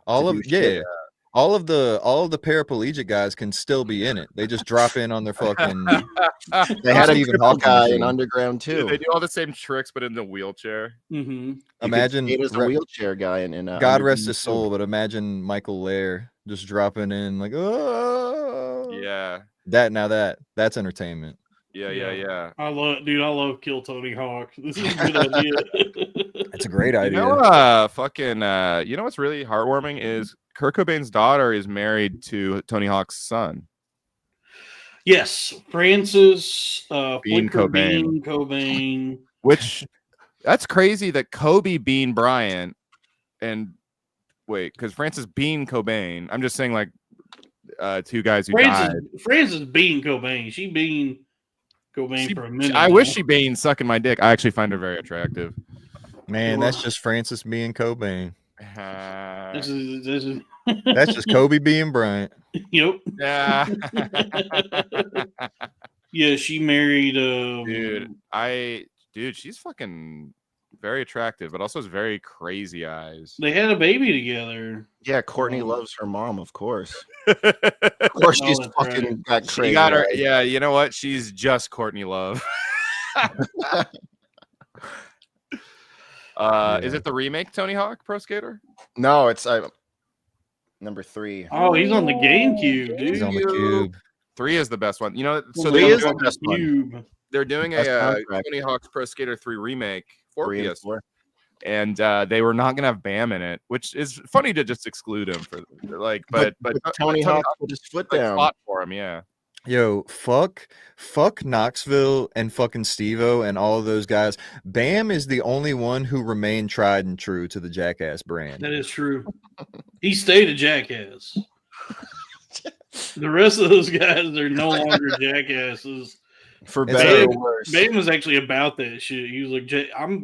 All to of do shit. all of the paraplegic guys can still be in it. They just drop in on their fucking. They had a Stephen cripple Hawking guy in machine. Underground Dude, too. they do all the same tricks, but in the wheelchair. Mm-hmm. Imagine as a wheelchair guy in God rest Underground his too. soul, but imagine Michael Lair just dropping in like, oh, Yeah. That's entertainment. Yeah. I love Kill Tony Hawk. This is a good idea. It's a great idea. You know, you know what's really heartwarming is Kurt Cobain's daughter is married to Tony Hawk's son. Yes, Francis Bean Flicker Cobain. Bean Cobain. Which that's crazy that Kobe Bean Bryant and because Francis Bean Cobain. I'm just saying like two guys who died. Francis Bean Cobain. She Bean Cobain for a minute. I wish she Bean sucking my dick. I actually find her very attractive. Man, that's just Francis being Cobain. This is That's just Kobe being Bryant. Yep. Yeah. Yeah, she married dude, she's fucking very attractive, but also has very crazy eyes. They had a baby together. Yeah, Courtney loves her mom, of course. Of course, she's that's fucking got She crazy. got her. eyes. Yeah, you know what? She's just Courtney Love. Is it the remake Tony Hawk Pro Skater? No, it's number 3. Oh, he's on the GameCube, dude. He's on the cube. 3 is the best one. You know, so Three they're, is the best one. Cube. they're doing a Best soundtrack. Tony Hawk's Pro Skater 3 remake for 3 and PS4. 4. And they were not gonna have Bam in it, which is funny to just exclude him for like, but Tony Hawk put his foot like, down. fought for him, yeah. Yo, fuck Knoxville and fucking Steve-O and all of those guys. Bam is the only one who remained tried and true to the Jackass brand. That is true. He stayed a jackass. The rest of those guys are no longer jackasses. For It's better like- or worse. Bam was actually about that shit. He was like,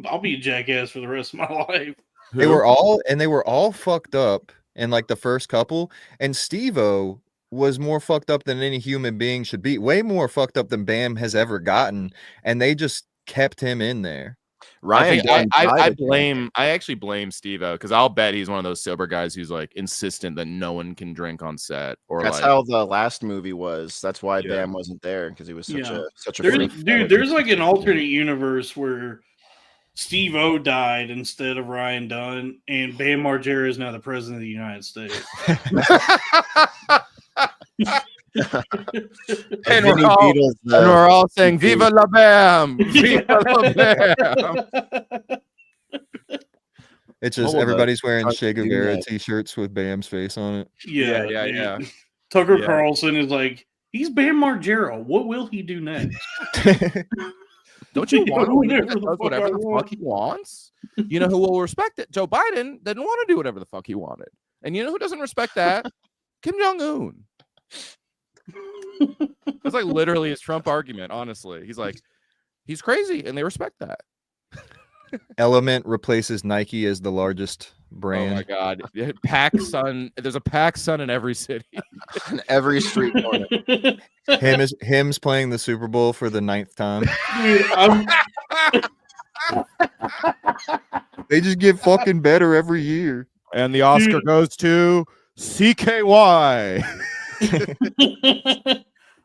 I'll be a jackass for the rest of my life. They were all fucked up in like the first couple, and Steve-O was more fucked up than any human being should be. Way more fucked up than Bam has ever gotten, and they just kept him in there. Ryan Dunn I died of actually blame Steve-O because I'll bet he's one of those sober guys who's like insistent that no one can drink on set or That's like how the last movie was. That's why Yeah. Bam wasn't there because he was such Yeah. a There's, freak. dude, there's like an alternate universe where Steve-O died instead of Ryan Dunn, and Bam Margera is now the president of the United States. and Vinnie we're all, Beatles, and we're all saying "Viva la Bam! Viva la Bam!" It's just What will everybody's wearing Chuck Che do Guevara next? t-shirts with Bam's face on it. Yeah, Yeah. dude. Tucker Yeah. Carlson is like, he's Bam Margera. What will he do next? Don't you want him to Whatever do the fuck whatever I the want. fuck he wants? You know who will respect it? Joe Biden didn't want to do whatever the fuck he wanted, and you know who doesn't respect that? Kim Jong Un. That's like literally his Trump argument. Honestly, he's like, he's crazy, and they respect that. Element replaces Nike as the largest brand. Oh my god, PacSun. There's a PacSun in every city. in every street corner. Him's playing the Super Bowl for the 9th time. Dude, They just get fucking better every year. And the Oscar Dude. goes to CKY.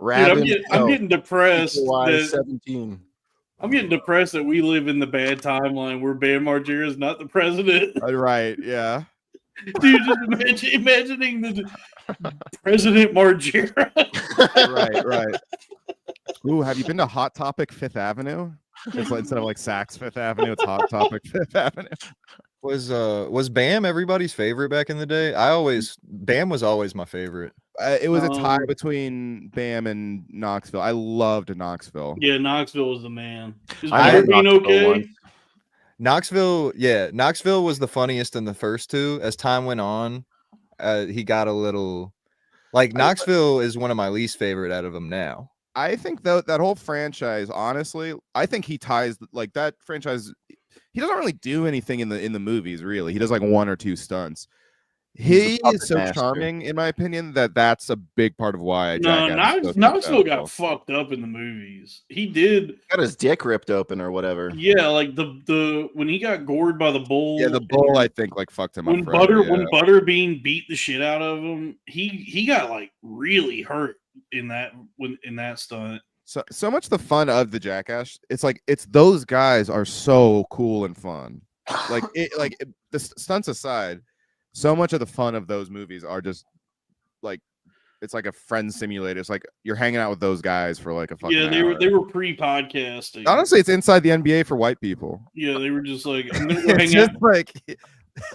I'm getting depressed. That, 17. I'm getting depressed that we live in the bad timeline where Bam Margera is not the president. Right? Yeah. Dude, just imagining the President Margera. Right. Ooh, have you been to Hot Topic Fifth Avenue? It's like, instead of like Saks Fifth Avenue, it's Hot Topic Fifth Avenue. Was Bam everybody's favorite back in the day? Bam was always my favorite. It was a tie Um, between Bam and Knoxville. I loved Knoxville. Yeah, Knoxville was the man. Is I met Butterbean Knoxville okay? once. Knoxville was the funniest in the first two. As time went on, he got a little like Knoxville is one of my least favorite out of them now. I think though that whole franchise, honestly, I think he ties like that franchise. He doesn't really do anything in the movies, really. He does like one or two stunts. He is so master. charming, in my opinion, that's a big part of why No, Jackass is so Knoxville successful. got fucked up in the movies. He did. Got his dick ripped open or whatever. Yeah, like the when he got gored by the bull. Yeah, the bull I think like fucked him when up. Forever, when Butterbean beat the shit out of him, he got like really hurt in that stunt. So much the fun of the Jackass. It's like those guys are so cool and fun. The stunts aside, so much of the fun of those movies are just like it's like a friend simulator. It's like you're hanging out with those guys for like a fucking hour. They were pre-podcasting. Honestly, it's inside the NBA for white people. Yeah, they were just like, I'm gonna go It's hang out. just like,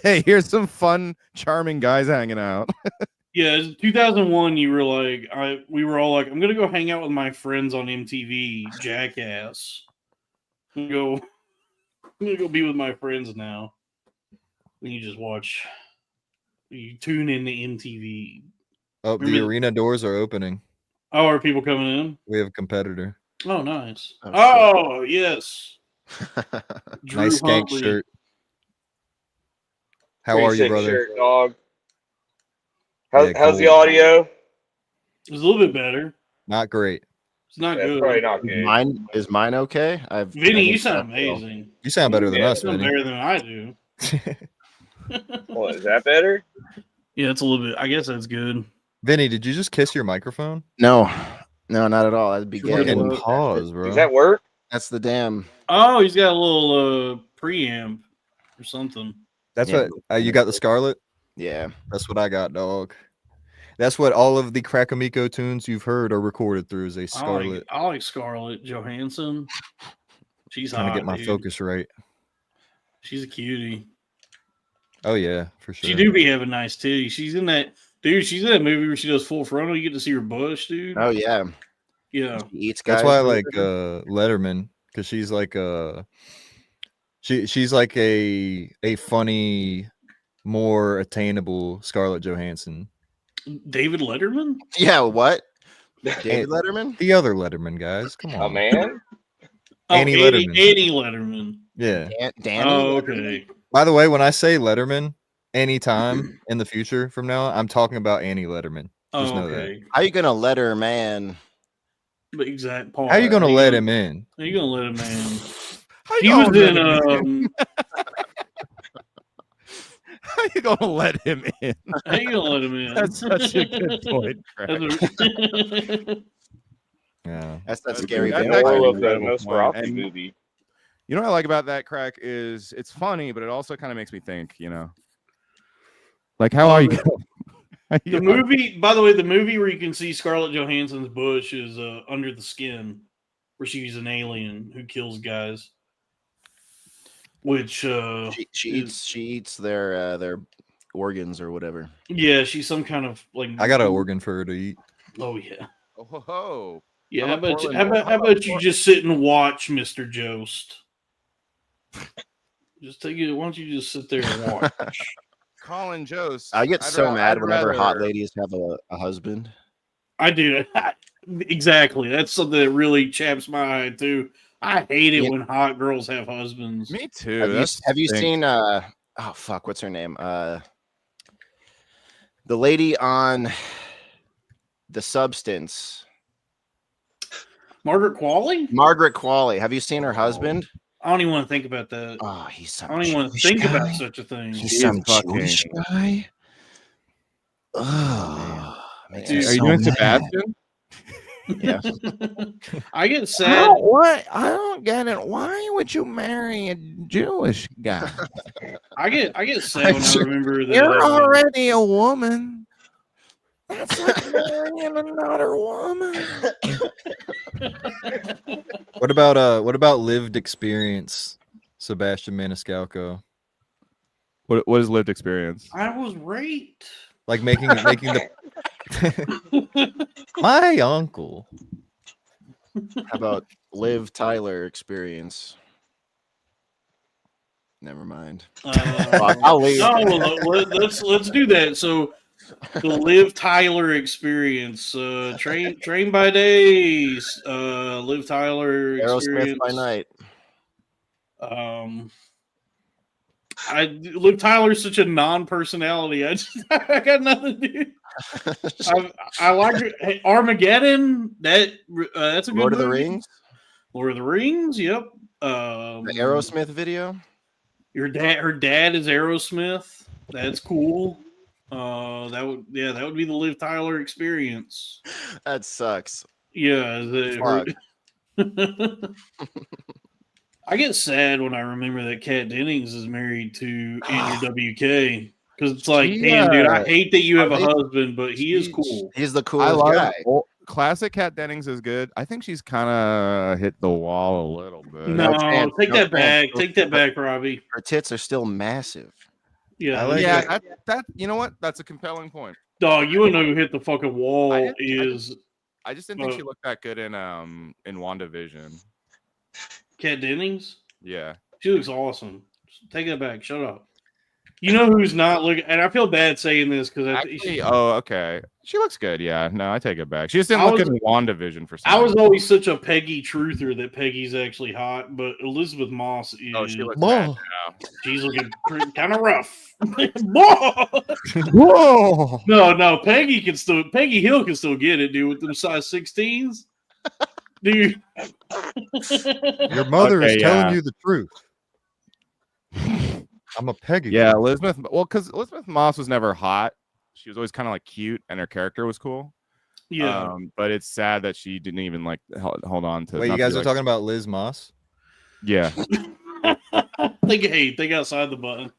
hey, here's some fun, charming guys hanging out. Yeah, 2001. You were like, we were all like, I'm gonna go hang out with my friends on MTV, Jackass. I'm gonna go be with my friends now. And you just watch. You tune in to MTV. Oh, the Remember- arena doors are opening. Oh, are people coming in? We have a competitor. Oh, nice. Oh, Oh, yes. Drew Nice skank Huntley. shirt. How Pretty are you, sick brother? shirt, dog. Yeah, How's the cool. audio? It's a little bit better. Not great. It's not That's good. probably not good. Is mine okay? Vinny, you sound amazing. You sound better than Yeah, us, You sound Vinny. better than I do. Well, is that better? Yeah, it's a little bit. I guess that's good. Vinny, did you just kiss your microphone? No, not at all. That'd be Sure, gay. fucking Pause, bro. Does that work? That's the damn. Oh, he's got a little preamp or something. That's Yeah. what you got the Scarlet? Yeah. That's what I got, dog. That's what all of the Krakamiko tunes you've heard are recorded through is a Scarlet. I like Scarlett Johansson. She's Trying hot, to get my dude. focus right. She's a cutie. Oh yeah, for sure. She do be having nice titties. She's in that movie where she does full frontal. You get to see her bush, dude. Oh yeah. Yeah. He eats guys. That's why I or like whatever. Letterman, because she's like she's like a funny, more attainable Scarlett Johansson. David Letterman? Yeah. What? David Letterman? The other Letterman guys, come on. Oh man. Annie Letterman. Annie Letterman. Yeah. Danny. Oh, Letterman? okay. By the way, when I say Letterman, anytime in the future from now, I'm talking about Annie Letterman. Just Oh, know that. okay. How you gonna let her, man? But exact. Paul, How are you gonna let him in? How you gonna let him in? How He you was gonna in. let him in? How you gonna let him in? How you gonna let him in? That's such a good point, Craig. Yeah. That's that That's scary good. thing. That's I actually love the incredible point. Nosferatu And- movie. You know what I like about that, Crack, is it's funny, but it also kind of makes me think, like how are you going? The movie, by the way, the movie where you can see Scarlett Johansson's bush is Under the Skin, where she's an alien who kills guys. Which She eats their organs or whatever. yeah, she's some kind of like. I got an organ for her to eat. Oh yeah, Oh, ho, ho. yeah. How How about about Portland? how about you just sit and watch Mr. Jost? Just take it. Why don't you just sit there and watch? Colin Jost. I get I'd so ra- mad I'd whenever hot rather- ladies have a husband. I do. Exactly. That's something that really chaps my eye too. I hate it Yeah. when hot girls have husbands. Me too. Have you seen oh fuck, what's her name? The lady on The Substance. Margaret Qualley? Margaret Qualley. Have you seen her husband? I don't even want to think about that. Oh, he's some I don't even want to Jewish think about guy. such a thing. He's He some is fucking- Jewish guy. Oh, makes me Dude, Are you so doing mad. Sebastian? Yeah. I get sad. What? I don't get it. Why would you marry a Jewish guy? I get sad when I remember that. You're already a woman. That's like marrying another woman. What about lived experience, Sebastian Maniscalco? What is lived experience? I was raped. Like making the My uncle. How about Liv Tyler experience? Never mind. I'll leave. No, let's do that. So the Liv Tyler experience, train by days, Liv Tyler Aerosmith experience by night. Liv Tyler's such a non-personality. I got nothing to do. I like hey, Armageddon. That's a good Lord of the movie. Rings. Lord of the Rings. Yep. The Aerosmith video. Her dad is Aerosmith. That's cool. That would be the Liv Tyler experience. That sucks. Yeah. I get sad when I remember that Kat Dennings is married to Andrew WK because it's like, damn, dude, I hate that you have a husband, but he is cool. He's the I coolest love guy. classic Kat Dennings is good. I think she's kind of hit the wall a little bit. No, chance, take no that back. chance. Take that back, Robbie. Her tits are still massive. Yeah, I like Yeah, that you know what? That's a compelling point. dog. You wanna know who hit the fucking wall I is just didn't think she looked that good in WandaVision. Kat Dennings. Yeah. She looks awesome. Take that back. Shut up. You know who's not looking, and I feel bad saying this because Actually, okay. She looks good. Yeah. No, I take it back. She just didn't I look was- good in WandaVision for some I was reason. always such a Peggy truther that Peggy's actually hot, but Elizabeth Moss is. Oh, she looks bad now. She's looking kind of rough. Whoa! No, Peggy Hill can still get it, dude, with them size 16s. Dude. Your mother Okay, is telling yeah. you the truth. I'm a Peggy. Yeah, Elizabeth. Well, because Elizabeth Moss was never hot. She was always kind of like cute, and her character was cool. Yeah. But it's sad that she didn't even like hold on to. Wait, you guys are talking about Liz Moss? Yeah. Think outside the button.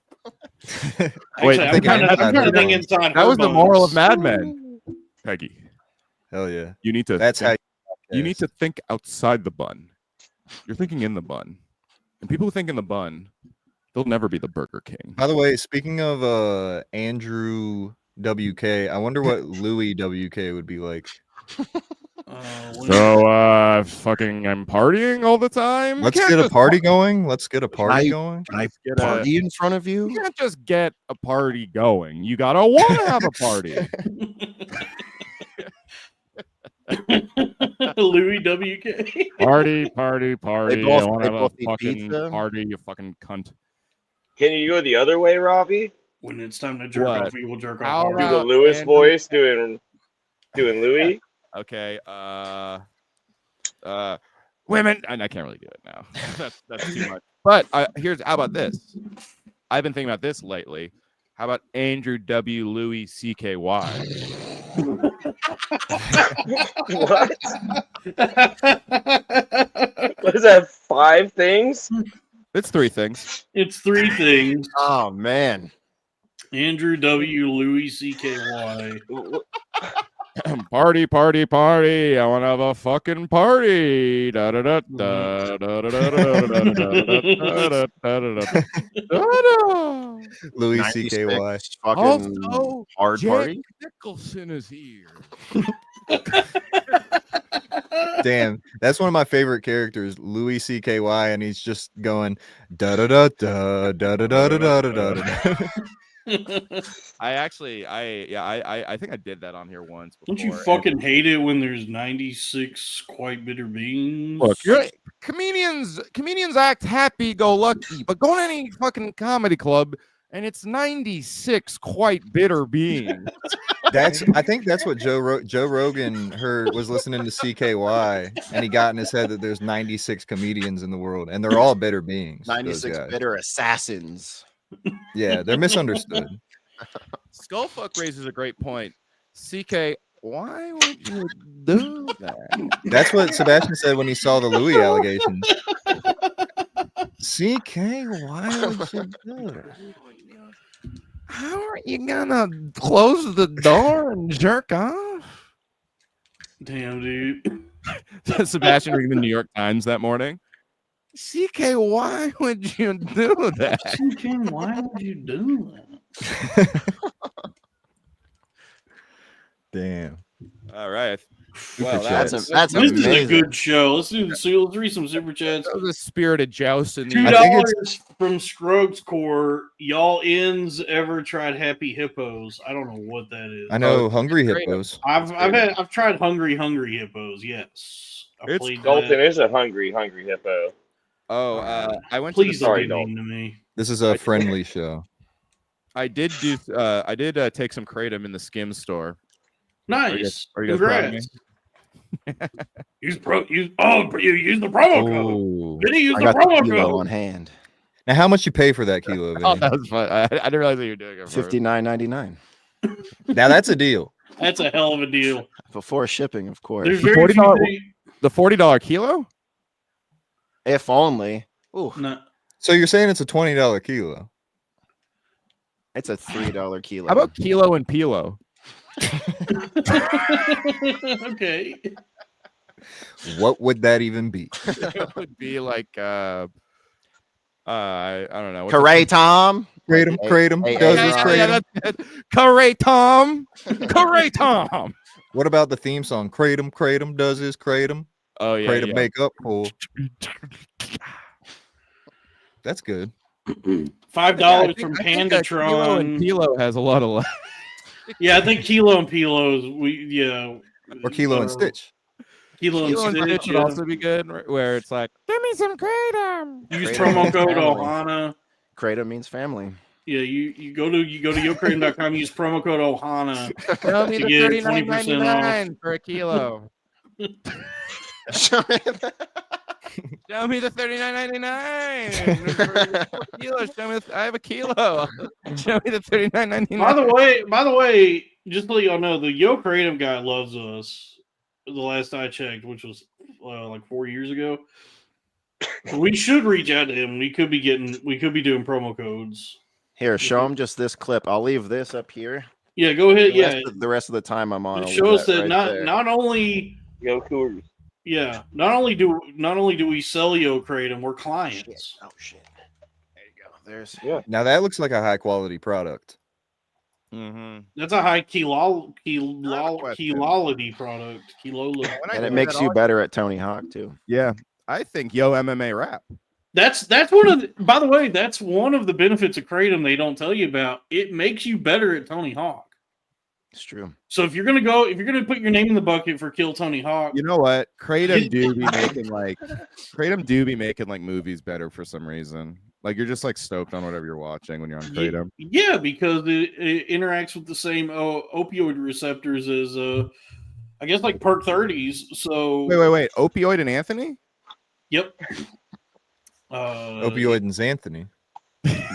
Wait, Actually, I'm trying to think inside. That her was the buttons. moral of Mad Men. Peggy, Hell yeah. you need to. That's how you need to think outside the bun. You're thinking in the bun, and people who think in the bun, they'll never be the Burger King. By the way, speaking of Andrew WK, I wonder what Louis WK would be like. So, fucking, I'm partying all the time. Let's Can't get a just party going. Let's get a party going. Can I get a- party in front of you? You can't just get a party going. You gotta want to have a party. Louis WK. Party. They both- I want they to have both a eat fucking pizza? party, you fucking cunt. Can you go the other way, Robbie? When it's time to jerk What? off, we will jerk How off. Do hard. the Lewis Andrew- voice doing Louis? Okay. Women. And I can't really do it now. that's too much. But how about this? I've been thinking about this lately. How about Andrew W. Louis CKY? What? What is that? 5 things? It's 3 things. It's 3 things. Oh man. Andrew W. Louis CKY. Party. I want to have a fucking party. Da da da da da da da da da. Louis 96 CKY. Fucking Also, hard Jack party. Nicholson is here. Damn, that's one of my favorite characters, Louis CKY, and he's just going da da da da da da da da da da da. I think I did that on here once before. Don't you fucking hate it when there's 96 quite bitter beans? Look, comedians act happy-go-lucky, but go to any fucking comedy club and it's 96 quite bitter beings. I think that's what Joe Rogan was listening to CKY, and he got in his head that there's 96 comedians in the world, and they're all bitter beings. those 96 guys. bitter assassins. Yeah, they're misunderstood. Skullfuck raises a great point. CK, why would you do that? That's what Sebastian said when he saw the Louis allegations. CK, why would you do it? How are you gonna close the door and jerk off? Damn, dude. Sebastian reading the New York Times that morning. CK, why would you do that? CK, why would you do that? Damn. All right. Super Well, chat. That's This is a amazing. good show. Let's read some super chats. That was a spirited joust in $2 the. I think it's- from Scruggs Core. Y'all ends ever tried Happy Hippos? I don't know what that is. I know Oh, Hungry Kratom. Hippos. I've tried Hungry Hippos. Yes, I It's played Dalton that. is a hungry hippo. Oh, I went to Please the don't Sorry, be Dalton. mean to me. This is a friendly show. I did take some kratom in the Skim store. Nice. are you guys proud of me? Congrats. You use the promo code. Oh. Vinnie, use I the got the promo kilo code. on hand. Now, how much you pay for that kilo? Oh, Vinny? that was fun. I didn't realize that you were doing it. $59.99 Now that's a deal. That's a hell of a deal. before shipping, of course. There's very few $40 things. The $40 kilo? If only. Ooh, No. So you're saying it's a $20 kilo? it's a $3 kilo. How about kilo and pilo? Okay. What would that even be? It would be like I don't know. What's the- Kratom? Kratom Hey, does hey, this hey, kratom. that's it. Kratom. Kratom. What about the theme song? Kratom does this kratom. Oh yeah. Kratom yeah. makeup for. That's good. $5 I think- from I think that Kilo and Pandatron. Pilo has a lot of. Yeah, I think Kilo and Pilos. Or Kilo and Stitch. Kilo and Kilo and Stitch. Stitch would Yeah. also be good, where it's like, give me some kratom. Use Kratom promo means code family. Ohana. Kratom means family. Yeah, you go to yokratom.com, use promo code Ohana. Tell me To the get $39.99 for a kilo. Show me the $39.99 for a kilo. Show me I have a kilo. Show me the $39.99. By the way, just to let y'all know, the Yo Kratom guy loves us. The last I checked, which was like 4 years ago. We should reach out to him. We could be doing promo codes. Here, show them just this clip. I'll leave this up here. Yeah, go ahead. The rest of the time I'm on. It I'll leave shows that right not there. not only Go Cougars. not only do we sell Yo Kratom, we're clients. Oh shit! There you go. There's Now that looks like a high quality product. Mm-hmm. That's a high question. kilolity product. Kilola. and it makes you better at Tony Hawk too. Yeah, I think Yo MMA rap. That's one of by the way, that's one of the benefits of Kratom they don't tell you about. It makes you better at Tony Hawk. It's true. So if you're gonna put your name in the bucket for Kill Tony Hawk, You know what? Kratom do be making like movies better for some reason. Like you're just like stoked on whatever you're watching when you're on Kratom. yeah, because it interacts with the same opioid receptors as I guess like Perk 30s. So Wait. Opioid and Anthony? Yep. Opioid and Xanthony.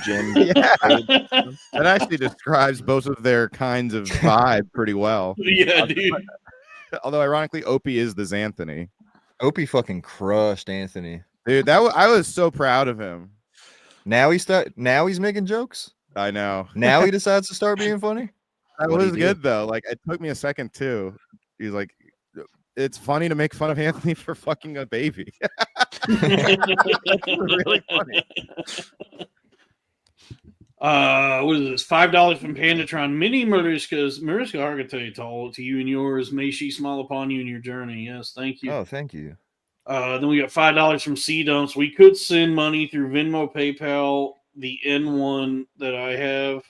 Jim. Yeah. That actually describes both of their kinds of vibe pretty well. Yeah, dude. Although ironically, Opie is the Xanthony. Opie fucking crushed Anthony. Dude, I was so proud of him. Now he's making jokes. I know. Now he decides to start being funny. That What'd he was do? good though. Like it took me a second too. He's like, it's funny to make fun of Anthony for fucking a baby. Really funny. What is this? $5 from Pandatron. Mini Mariska's Mariska Hargitay to you and yours. May she smile upon you in your journey. Yes, thank you. Oh, thank you. Then we got $5 from C Dumps. We could send money through Venmo, PayPal, the N1 that I have.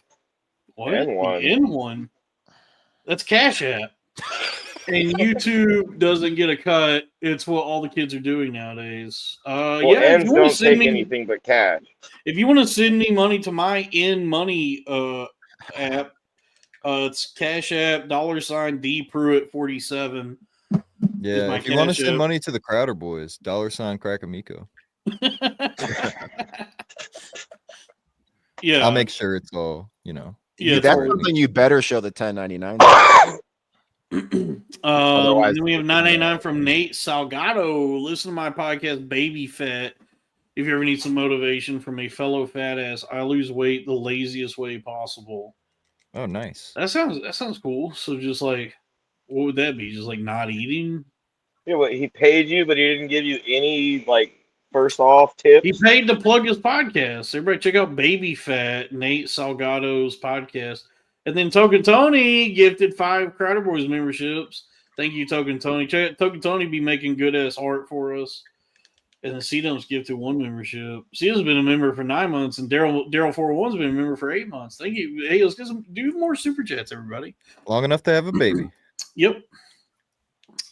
What? N1? The N1? That's Cash App. And YouTube doesn't get a cut. It's what all the kids are doing nowadays. Well, Yeah, if N's you want don't to send take me, anything but cash. if you want to send me money to my N Money app, it's Cash App $D Pruitt 47. Yeah, my if you want to Cash send App. money to the Crowder Boys, $Crackamico. Yeah, I'll make sure it's all, Yeah, That's it's something you better show the 1099. Otherwise- then we have 989 from Nate Salgado. Listen to my podcast, Baby Fat. If you ever need some motivation from a fellow fat ass, I lose weight the laziest way possible. Oh, nice. That sounds cool. So just like, what would that be? Just like not eating? Yeah, what, he paid you, but he didn't give you any like first off tips. He paid to plug his podcast. Everybody check out Baby Fat, Nate Salgado's podcast. And then Token Tony gifted 5 Crowder Boys memberships. Thank you, Token Tony. Token Tony be making good ass art for us. And then C-Dump's gifted 1 membership. C-Dump's been a member for 9 months, and Daryl 401's been a member for 8 months. Thank you. Hey, let's do more super chats, everybody. Long enough to have a baby. Yep.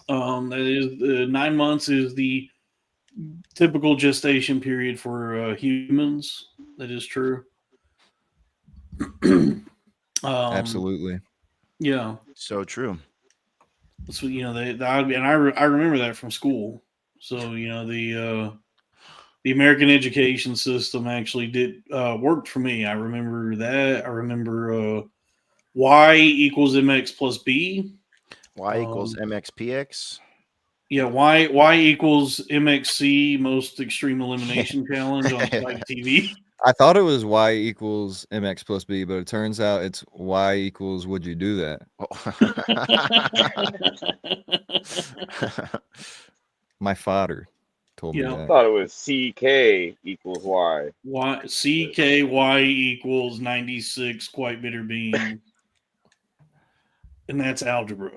That is 9 months is the typical gestation period for humans. That is true. Absolutely. Yeah. So true. So I remember that from school. So the American education system actually did worked for me. I remember that. I remember Y equals MX plus B. Y equals MXPX. Yeah, Y equals MXC, most extreme elimination challenge on Spike TV. I thought it was Y equals MX plus B, but it turns out it's Y equals would you do that? My father told me I that. thought it was CK equals Y. CKY equals 96 quite bitter bean. And that's algebra.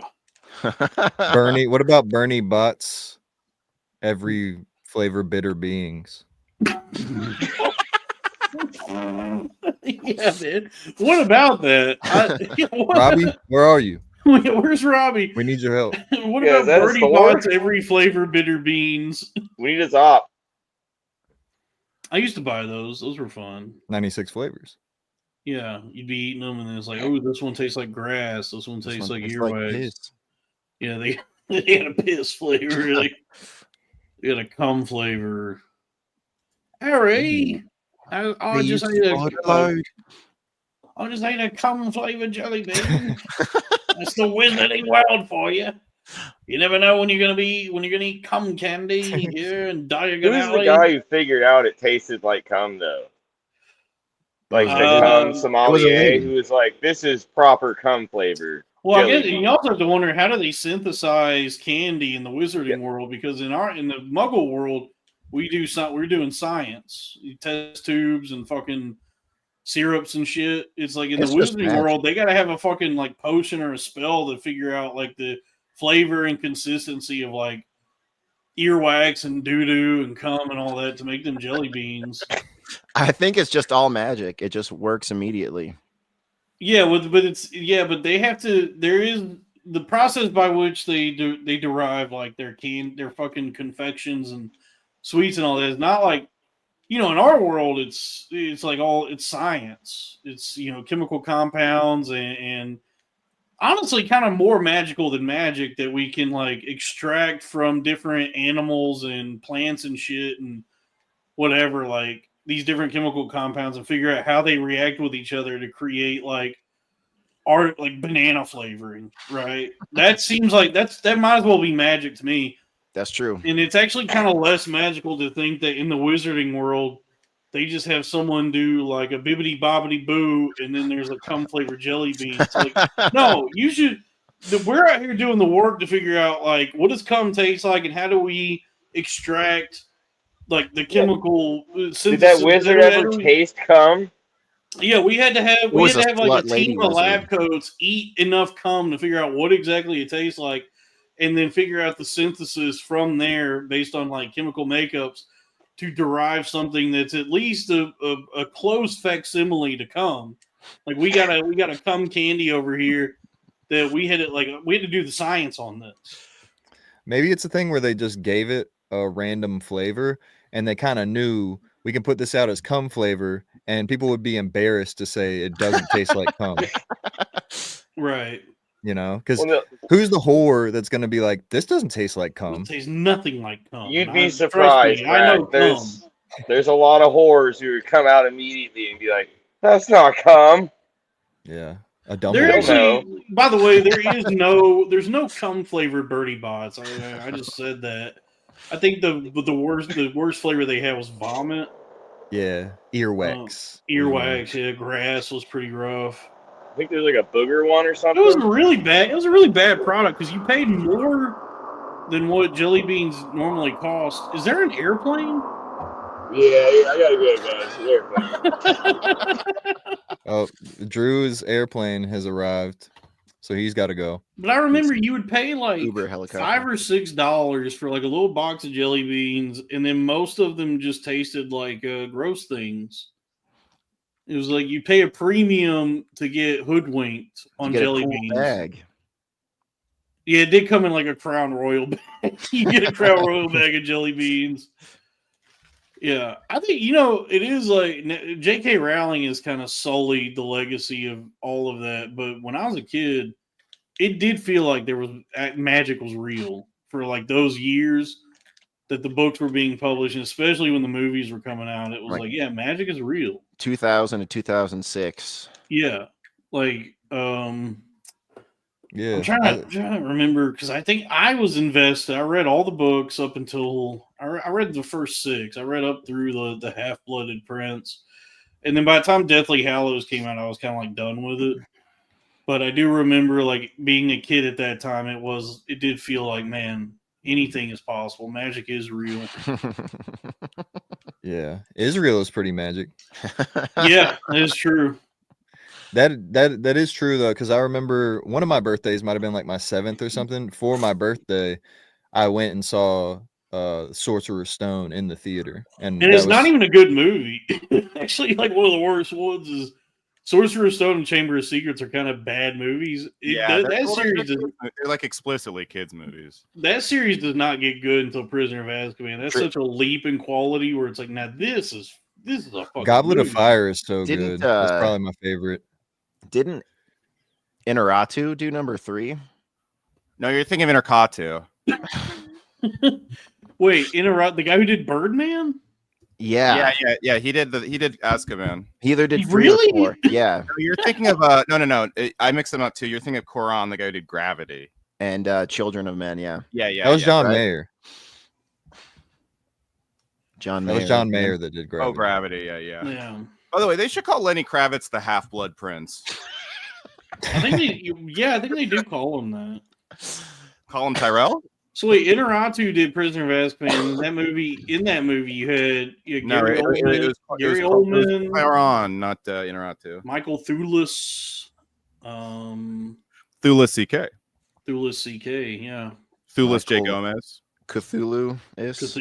Bernie, what about Bernie Butts? Every flavor bitter beings. Yeah, man. What about that? Robbie, where are you? Where's Robbie? We need your help. What Yeah, is about that a Bernie store? Bot's every flavor bitter beans? We need a top. I used to buy those. Those were fun. 96 flavors. Yeah, you'd be eating them, and then it's like, oh, this one tastes like grass. This one tastes like earwax. Yeah, they had a piss flavor. They had a cum flavor. Harry, I just ate a cum flavored jelly bean. That's the wizarding world for you. You never know when you're gonna eat cum candy here in Diagon Who's Alley. the guy who figured out it tasted like cum though? Like the cum sommelier who was like, "This is proper cum flavor." Well, I guess you also have to wonder, how do they synthesize candy in the wizarding world? Because in the Muggle world, we're doing science, test tubes and fucking syrups and shit. It's like in the wizarding world, they got to have a fucking like potion or a spell to figure out like the flavor and consistency of like earwax and doo-doo and cum and all that to make them jelly beans. I think it's just all magic. It just works immediately. Yeah, but they have to. There is the process by which they derive like their fucking confections and sweets and all that. It's not like, in our world, it's like it's science. It's chemical compounds and honestly kind of more magical than magic that we can like extract from different animals and plants and shit and whatever, like these different chemical compounds, and figure out how they react with each other to create like art, like banana flavoring, right? That seems like that might as well be magic to me. That's true. And it's actually kind of less magical to think that in the wizarding world, they just have someone do like a bibbity bobbity boo, and then there's a cum flavored jelly bean. It's like, no, you should. We're out here doing the work to figure out like what does cum taste like, and how do we extract like the chemical synthesis. Did that wizard ever taste cum? Yeah, we had to have like a team of wizard. lab coats eat enough cum to figure out what exactly it tastes like, and then figure out the synthesis from there based on like chemical makeups to derive something that's at least a close facsimile to cum. Like we got a cum candy over here that we had to do the science on this. Maybe it's a thing where they just gave it a random flavor and they kind of knew we can put this out as cum flavor and people would be embarrassed to say it doesn't taste like cum. Right. Because who's the whore that's going to be like, this doesn't taste like cum? It tastes nothing like cum. You'd be surprised. Me, I know there's a lot of whores who would come out immediately and be like, that's not cum. Yeah. A dumb There actually, by the way, there's no cum flavored Birdie Bots. I just said that. I think the worst flavor they had was vomit. Yeah, earwax. Earwax, yeah. Grass was pretty rough. I think there's like a booger one or something. It was really bad. It was a really bad product because you paid more than what jelly beans normally cost. Is there an airplane? Yeah, I gotta go, guys. Airplane. Oh, Drew's airplane has arrived, so he's got to go. But I remember you would pay like Uber helicopter. $5 or $6 for like a little box of jelly beans, and then most of them just tasted like gross things. It was like you pay a premium to get hoodwinked on You get jelly a cool beans. bag. Yeah, it did come in like a Crown Royal bag. You get a Crown Royal bag of jelly beans. Yeah, I think, it is like J.K. Rowling is kind of sullied the legacy of all of that. But when I was a kid, it did feel like there was magic was real for like those years that the books were being published, and especially when the movies were coming out. It was Right. like, yeah, magic is real. 2000 to 2006. Yeah, like Yeah, I'm trying to remember because I think I was invested. I read all the books up until I read the first 6. I read up through the Half-Blooded Prince, and then by the time Deathly Hallows came out, I was kind of like done with it. But I do remember like being a kid at that time. It did feel like, man, anything is possible. Magic is real. yeah. Israel is pretty magic. Yeah, that is true. That is true though, because I remember one of my birthdays might have been like my 7th or something. For my birthday, I went and saw Sorcerer's Stone in the theater, and it's not even a good movie. Actually, like one of the worst ones is Sorcerer's Stone and Chamber of Secrets are kind of bad movies. That series they're like explicitly kids movies. That series does not get good until Prisoner of Azkaban. That's such a leap in quality where it's like, now this is a fucking Goblet movie. of Fire is so Didn't, good. That's probably my favorite. Didn't Inaratu do number 3? No, you're thinking of Interkatu. Wait, the guy who did Birdman? Yeah. He did Azkaban. He either did He 3 really? or 4. Yeah. No, you're thinking of no. I mixed them up too. You're thinking of Quran, the guy who did Gravity. And Children of Men. Yeah. Yeah. That was John right? Mayer. John That Mayer. was John Mayer that did Gravity. Oh, Gravity. Yeah. Yeah. By the way, they should call Lenny Kravitz the Half-Blood Prince. I think they do call him that. Call him Tyrell. So wait, Inaratu did Prisoner of Azkaban. In that movie, you had Gary Oldman, Quran, not Inaratu. Michael Thulis, Thulis C.K. Yeah. Thulis J. Gomez. Cthulhu is.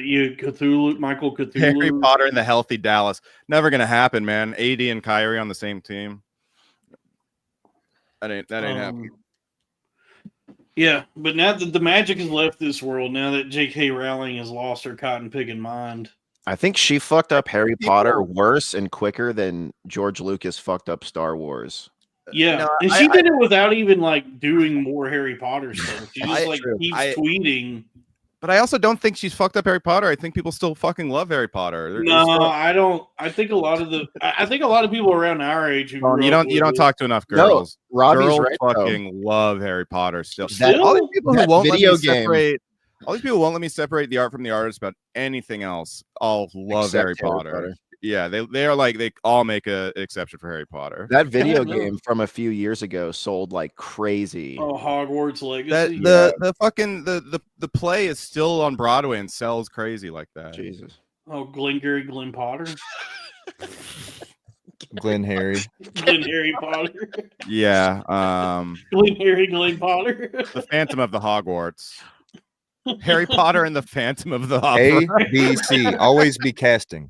Michael Cthulhu. Harry Potter and the Healthy Dallas. Never gonna happen, man. AD and Kyrie on the same team. That ain't happening. Yeah, but now that the magic has left this world, now that J.K. Rowling has lost her cotton picking mind. I think she fucked up Harry Potter worse and quicker than George Lucas fucked up Star Wars. Yeah, and she did it without even like doing more Harry Potter stuff. She just keeps tweeting. But I also don't think she's fucked up Harry Potter. I think people still fucking love Harry Potter. I don't. I think a lot of people around our age who you don't talk to enough girls. No, Robbie's girls right, fucking love Harry Potter still. Still? All these people who won't let video me game. separate. All these people won't let me separate the art from the artist about anything else. All love Except Harry Potter. Yeah, they are like, they all make an exception for Harry Potter. That video game from a few years ago sold like crazy. Oh, Hogwarts Legacy. The play is still on Broadway and sells crazy like that. Jesus. Oh, Glengarry Glen Potter. Glen Harry. Glen Harry Potter. Yeah. Glen Harry Glen Potter. The Phantom of the Hogwarts. Harry Potter and the Phantom of the Opera. A, B, C. Always be casting.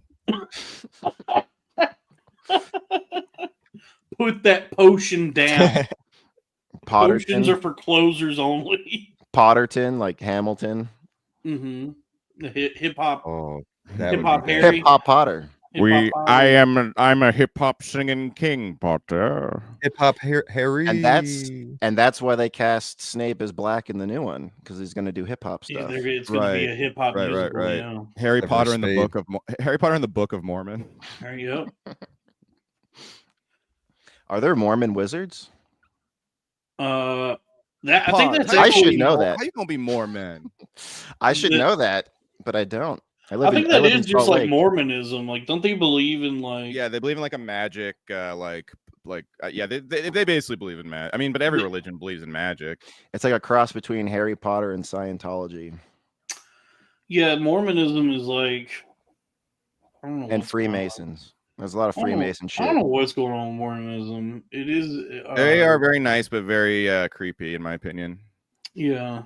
Put that potion down. Potions are Potterton. for closers only. Potterton, like Hamilton. Mm-hmm. Hip hop. Oh, that Hip would hop be Harry. Hip Hop Potter. I'm a hip hop singing king, Potter. Hip hop Harry. And that's why they cast Snape as black in the new one, because he's going to do hip hop Yeah, stuff. it's going to be a hip hop musical. Right. Yeah. Harry Ever Potter and the Spade. Book of Harry Potter and the Book of Mormon. There you go. Are there Mormon wizards? I think that's I should actually- know that. How you gonna be Mormon? I should know that, but I don't. I think that is in just Salt like Lake. Mormonism. Like, don't they believe in like? Yeah, they believe in like a magic, yeah, they basically believe in magic. I mean, but every religion believes in magic. It's like a cross between Harry Potter and Scientology. Yeah, Mormonism is like I don't know And what's going on. Freemasons. There's a lot of I don't know- Freemason I shit. don't know what's going on with Mormonism. It is. They are very nice, but very creepy, in my opinion. Yeah.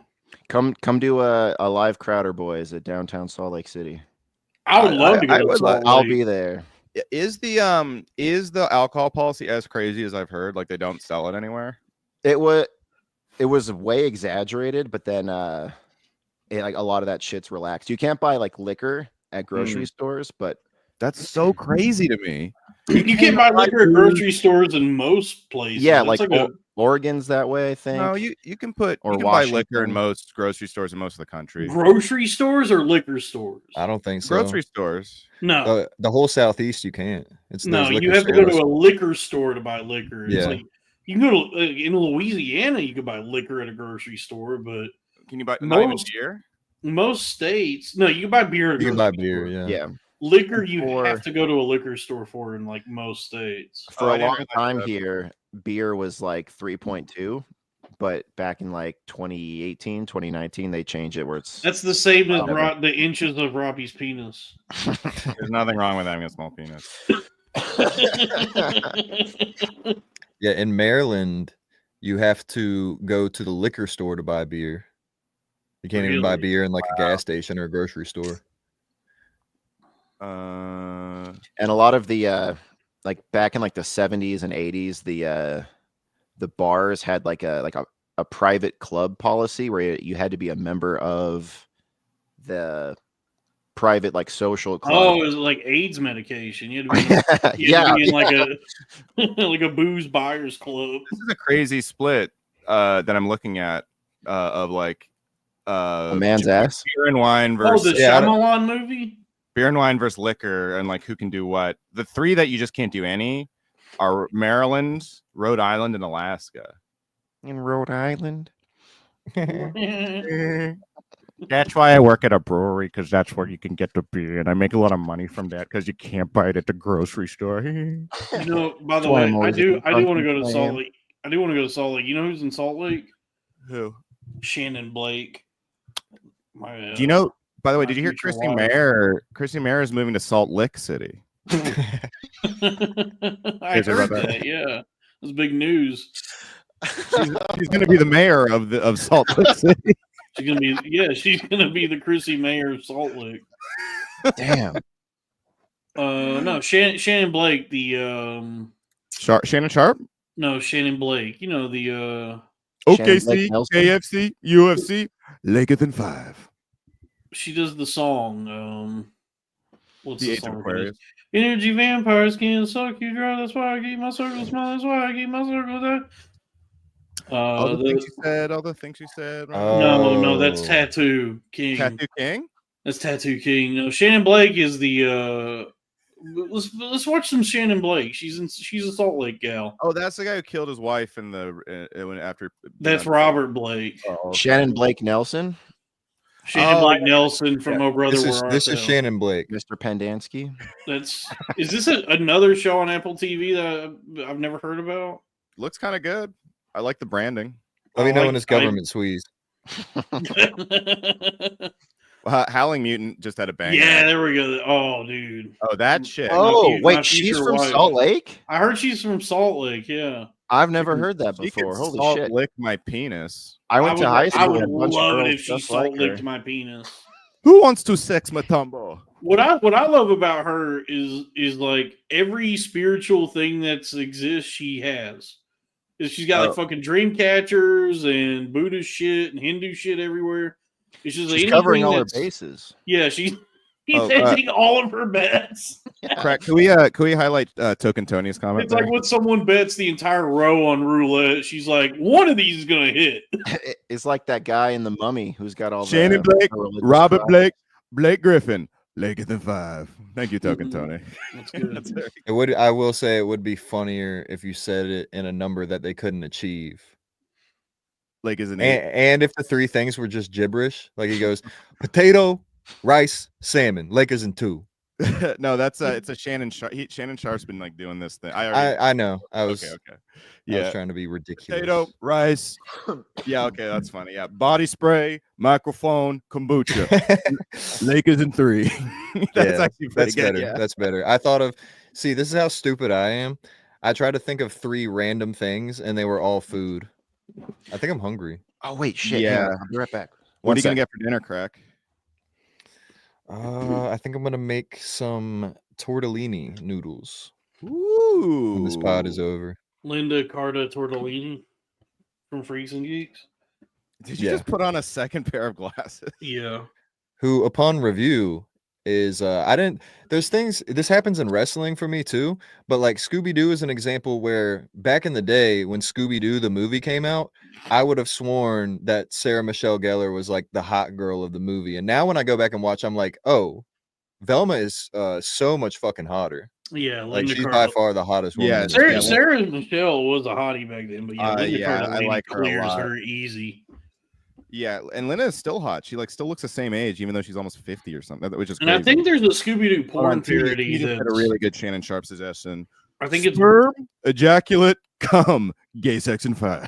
Come do a live Crowder Boys at downtown Salt Lake City. I would love to go I to would Salt I'll Lake. be there. Is the alcohol policy as crazy as I've heard? Like they don't sell it anywhere? It was way exaggerated, but then like a lot of that shit's relaxed. You can't buy like liquor at grocery stores, but That's so crazy to me. You can buy liquor at grocery stores in most places. yeah, It's like Oregon's that way, I think. No, you can Or buy liquor in Washington. most grocery stores in most of the country. grocery stores or liquor stores. I don't think so. Grocery stores. No, The whole southeast, you can't. It's no, those you liquor have to go to stores. a liquor store to buy liquor. It's Yeah. like you can go to in Louisiana, you can buy liquor at a grocery store, but Can you buy not even Most- beer? most states, no, you can buy beer at a You can grocery buy beer, store. yeah. Yeah. Liquor, you For- have to go to a liquor store for in like most states. For I a didn't long realize time that. here, beer was like 3.2, but back in like 2018, 2019, they changed it where it's That's the same as Wow. the inches of Robbie's penis. There's nothing wrong with having a small penis. Yeah, in Maryland, you have to go to the liquor store to buy beer. You can't even buy Really? beer in like a gas station or a grocery store. and a lot of the like back in like the 70s and 80s, the bars had like a private club policy where you had to be a member of the private like social club. Oh, it was like AIDS medication. You had to be, you had yeah, to be in like a like a booze buyers club. This is a crazy split that I'm looking at of like a man's ass. beer and wine Oh, versus the Shyamalan movie. beer and wine versus liquor and like who can do what. The three that you just can't do any are Maryland, Rhode Island, and Alaska. In Rhode Island. That's why I work at a brewery, because that's where you can get the beer, and I make a lot of money from that because you can't buy it at the grocery store. You know, by the That's why way, I'm I always do eating want to go to pumpkin Salt pan. Lake. I do want to go to Salt Lake. You know who's in Salt Lake? Who? Shannon Blake. My, Do you know? By the way, my did you hear future Christy wife. Mayer? Christy Mayer is moving to Salt Lake City. I Heard heard about that. Yeah, it's big news. She's going to be the mayor of Salt Lake City. She's gonna be she's gonna be the Chrissy Mayer of Salt Lake. Damn. No, Shannon Blake, the Shannon Sharp, no, Shannon Blake. You know the Shannon Blake OKC, Nelson? KFC, UFC, Lakers in 5. she does the song. What's The the Age of song? Aquarius. Energy vampires can suck you dry. That's why I keep my circles small. That's why I keep my circles dry. All the things you said, all the things you said. No, that's Oh. Tattoo King. Tattoo King. That's Tattoo King. No, Shannon Blake is the. Let's watch some Shannon Blake. She's a Salt Lake gal. Oh, that's the guy who killed his wife in the when after. That's Robert Blake. Oh, okay. Shannon Blake Nelson, Shannon Oh, Blake Nelson from Oh Brother This Where is Art this is Thou? Shannon Blake. Mr. Pendansky. Is this another show on Apple TV that I've never heard about? Looks kind of good. I like the branding. Let me I know like- when it's government squeeze. Howling Mutant just had a bang. Yeah, there we go. Oh, dude. Oh, that shit. Oh, my wait, she's future from wife. Salt Lake? I heard she's from Salt Lake. Yeah. I've never heard that She could before. Holy salt shit. lick my penis. I went to high school I with would a bunch love of it girls if she just salt like licked her. my penis. Who wants to sex my tumbo? What I love about her is like every spiritual thing that exists she has. Is she's got like fucking dream catchers and Buddhist shit and Hindu shit everywhere. It's just She's anything covering all her that's- bases. Yeah, he's Oh, hedging all of her bets. Crack. Can we highlight Token Tony's comment? It's like there? when someone bets the entire row on roulette. She's like, one of these is gonna hit. It's like that guy in The Mummy who's got all Shannon the Blake, religious Robert crap. Blake, Blake Griffin, Lakers in 5. Thank you, Token Tony. That's good. It would. I will say it would be funnier if you said it in a number that they couldn't achieve. Lakers in 8. And if the three things were just gibberish, like he goes potato, rice, salmon, Lakers in 2. No, that's it's a Shannon Sharp. Shannon Sharp's been like doing this thing. I know. I was okay. I Yeah, was trying to be ridiculous. potato, rice. Yeah, okay, that's funny. Yeah, body spray, microphone, kombucha. Lakers in 3. That's actually pretty good. Better. Yeah. That's better. I thought of see, this is how stupid I am. I tried to think of 3 random things and they were all food. I think I'm hungry. Oh wait, shit. Yeah. Hang on, I'll be right back. What are you sec. gonna get for dinner, Crack? I think I'm gonna make some tortellini noodles Ooh. when this pod is over. Linda Carta Tortellini from Freaks and Geeks. Did you just put on a second pair of glasses? Yeah. Who upon review is there's things this happens in wrestling for me too, but like Scooby-Doo is an example where back in the day when Scooby-Doo the movie came out, I would have sworn that Sarah Michelle Gellar was like the hot girl of the movie, and now when I go back and watch I'm like, oh, Velma is so much fucking hotter. Yeah, Like Linda she's Carta. by far the hottest woman. Yeah, in the Sarah, film. Sarah Michelle was a hottie back then, but yeah, Linda yeah, Carta I like her a clears lot. her easy. Yeah, and Lena is still hot. She like still looks the same age, even though she's almost 50 or something, which is And crazy. I think there's a Scooby-Doo Hold on, porn parody you just that's had a really good Shannon Sharp suggestion. I think it's Sperm, ejaculate, cum, gay sex and 5.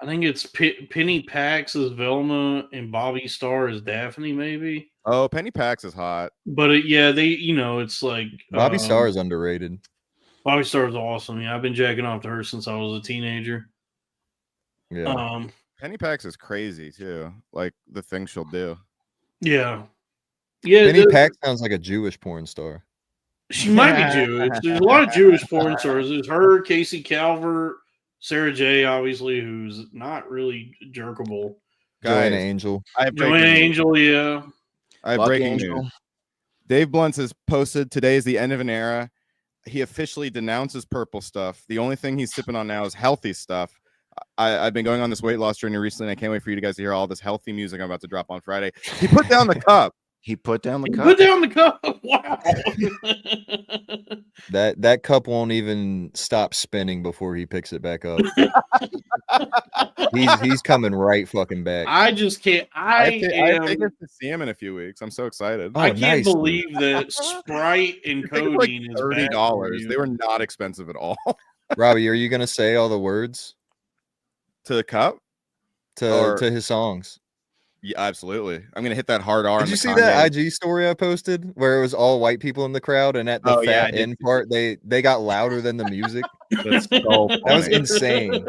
I think it's Penny Pax as Velma and Bobby Starr as Daphne, maybe. Oh, Penny Pax is hot. But yeah, they it's like Bobby Starr is underrated. Bobby Starr is awesome. Yeah, I've been jacking off to her since I was a teenager. Yeah. Penny Pax is crazy too. Like the things she'll do. Yeah. Yeah. Penny Pack sounds like a Jewish porn star. She might be Jewish. There's a lot of Jewish porn stars. There's her, Casey Calvert, Sarah J, obviously, who's not really jerkable. Joanna Angel. I have Joanna Angel, yeah. I have Lucky breaking Angel. news. Dave Blunts has posted today is the end of an era. He officially denounces purple stuff. The only thing he's sipping on now is healthy stuff. I've been going on this weight loss journey recently, and I can't wait for you guys to hear all this healthy music I'm about to drop on Friday. He put down the cup. He put down the cup. Put down the cup. Wow. That cup won't even stop spinning before he picks it back up. he's coming right fucking back. I just can't. I think to see him in a few weeks. I'm so excited. Oh, I can't nice, believe that Sprite and They were like codeine is $30. They were not expensive at all. Robbie, are you gonna say all the words To the cup? to his songs? Yeah, absolutely. I'm gonna hit that hard R. Did you see that IG story I posted where it was all white people in the crowd, and at the fat end part they got louder than the music? That's so That was funny. insane.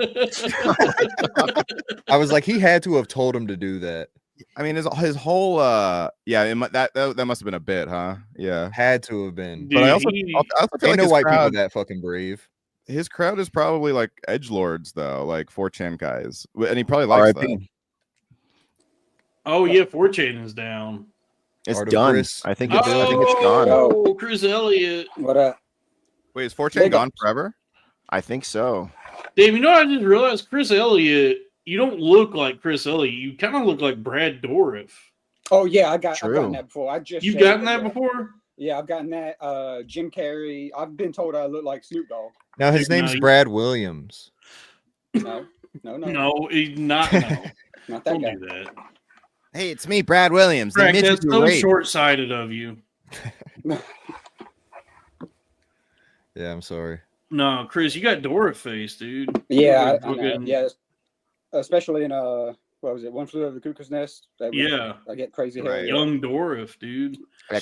I was like, he had to have told him to do that. I mean, his whole that must have been a bit, huh? Yeah. Had to have been. Dude, But I also he- feel Ain't like no his white crowd, people that fucking brave. his crowd is probably like edgelords though, like 4chan guys, and he probably likes that. R.I.P. Oh yeah, 4chan is down. It's Art of done. Chris. I think it's gone. Oh, Chris Elliott. What up? Wait, is 4chan gone forever? I think so. Dave, you know what I just realized? Chris Elliott, you don't look like Chris Elliott. You kind of look like Brad Dourif. Oh yeah, I've gotten True. that before. You've gotten that before? Yeah, I've gotten that. Jim Carrey. I've been told I look like Snoop Dogg. Now his No, name's you- Brad Williams. No, No, he's not. No, not that don't guy. do that. Hey, it's me, Brad Williams. Frank, that's so short-sighted of you. Yeah, I'm sorry. No, Chris, you got Dourif face, dude. Yeah, You're I know. looking- Yeah, especially in what was it? One Flew Over the Cuckoo's Nest. Yeah. I get crazy hair. Right. Young Dourif, dude.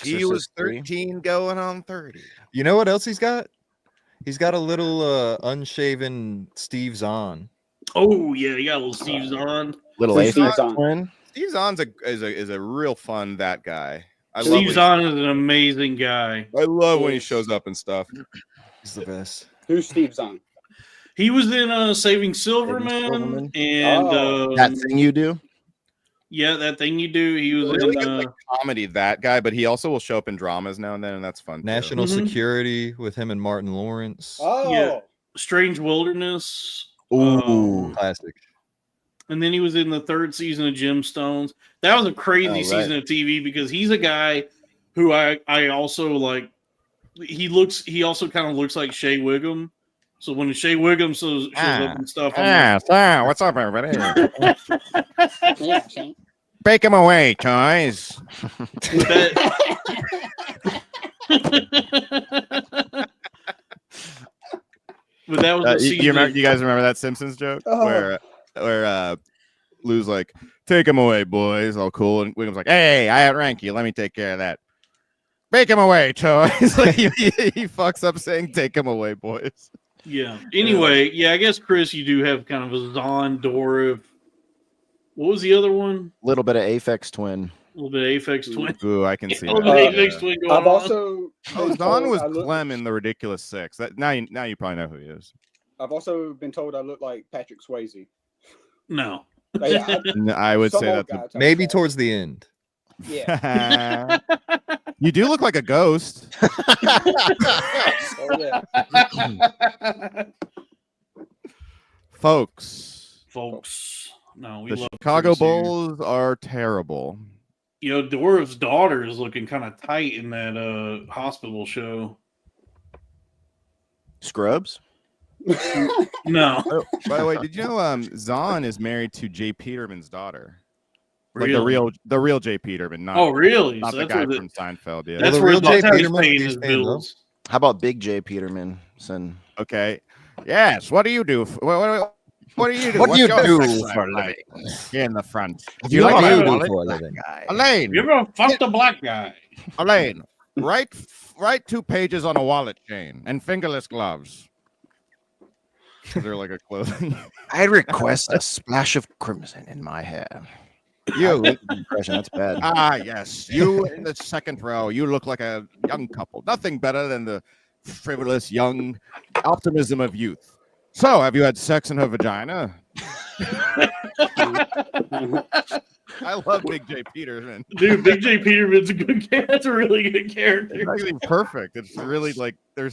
He was Exorcist 3. 13 going on 30. You know what else he's got? He's got a little unshaven Steve Zahn. Oh yeah, you got a little Steve Zahn. Little Who's Atheist Steve Zahn? twin. Steve Zahn's is a real fun that guy. I love Steve when Zahn is an amazing guy. I love when he shows up and stuff. He's the best. Who's Steve Zahn? He was in Saving Silverman, Silverman. and Oh. That thing you do. yeah, that thing you do. He was Really in. good like comedy, that guy, but he also will show up in dramas now and then, and that's fun. too. National Mhm. Security with him and Martin Lawrence. Oh, Yeah. Strange Wilderness. Ooh. Classic. And then he was in the third season of Gemstones. That was a crazy Oh, right. season of TV because he's a guy who I also like. He also kind of looks like Shea Wiggum. So when Shea Wiggum shows up and stuff, I'm so what's up, everybody? yeah. See? Bake him away, toys. like, But that was the you season. remember? You guys remember that Simpsons joke where Lou's like, "Take him away, boys, all cool," and Wiggum's like, "Hey, I outrank you. Let me take care of that. Make him away, toys." Like he fucks up saying, "Take him away, boys." Yeah. Anyway, yeah, I guess Chris, you do have kind of a Zahn, Dourif. What was the other one? A little bit of Aphex Twin. A little bit of Aphex Twin. Ooh, I can see A little that. bit of Aphex Twin going I've on. also been Zahn told was I look- Clem in The Ridiculous Six. That now you probably know who he is. I've also been told I look like Patrick Swayze. No. Yeah, I would some say old that's guy type Maybe guy. towards the end. Yeah. You do look like a ghost. Oh yeah. Folks, No, we the love Chicago Chris here. Bulls are terrible. You know, Dourif's daughter is looking kind of tight in that hospital show. Scrubs. No. Oh, by the way, did you know Zahn is married to Jay Peterman's daughter? Like Really? the real Jay Peterman, not Oh, really? not So the that's guy where from Seinfeld. Yeah. that's the where real Jay he's Peterman paying pays his stand-up. bills. How about Big J Peterman? Okay. Yes. What do you do? What do you do? What do you What's your do sex life for a like? Here in the front. Do you like want to to do for a living? Elaine, You ever fucked a black guy? Elaine, write 2 pages on a wallet chain and fingerless gloves. Is there like a clothing? I request a splash of crimson in my hair. You impression. That's bad. Ah, yes. You in the second row. You look like a young couple. Nothing better than the frivolous young optimism of youth. So, have you had sex in her vagina? I love Big J Peterman. Dude, Big J Peterman's a good character. That's a really good character. It's actually perfect. It's really like they're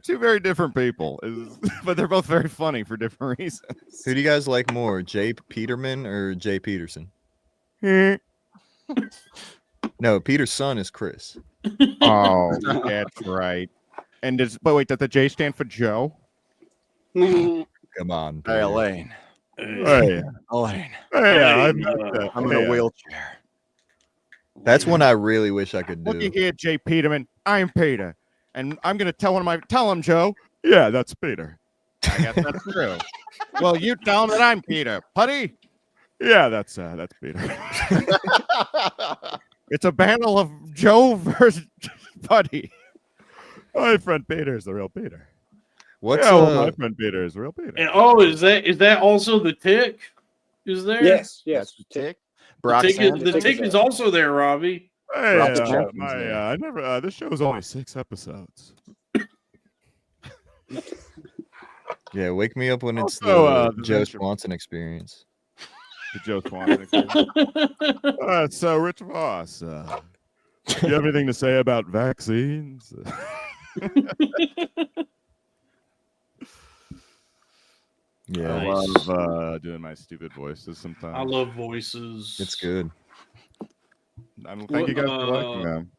2 very different people, but they're both very funny for different reasons. Who do you guys like more, Jay Peterman or Jay Peterson? No, Peter's son is Chris. Oh, that's right. And but wait, does the J stand for Joe? Come on. Hey, Elaine. Hey, Elaine. I'm in a wheelchair. That's one I really wish I could Looky do. here, Jay Peterman. I'm Peter, and I'm gonna tell tell him, Joe. Yeah, that's Peter. I guess that's true. Well, you tell him that I'm Peter, Putty. Yeah, that's Peter. It's a battle of Joe versus Putty. My friend Peter is the real Peter. What's my friend Peter is the real Peter. And, oh, is that also the Tick? Is there? Yes. That's the Tick. The Tick, Broxanne. the Tick is also there, Robbie. Hey, Rob the Champions, I never. This show is only 6 episodes. Yeah, wake me up when it's Also, the the Joe Fischer- Swanson experience. The Joe Swanson. So, Rich Voss, do you have anything to say about vaccines? Yeah, I Nice. love doing my stupid voices sometimes. I love voices. it's good. I don't thank you guys for liking them.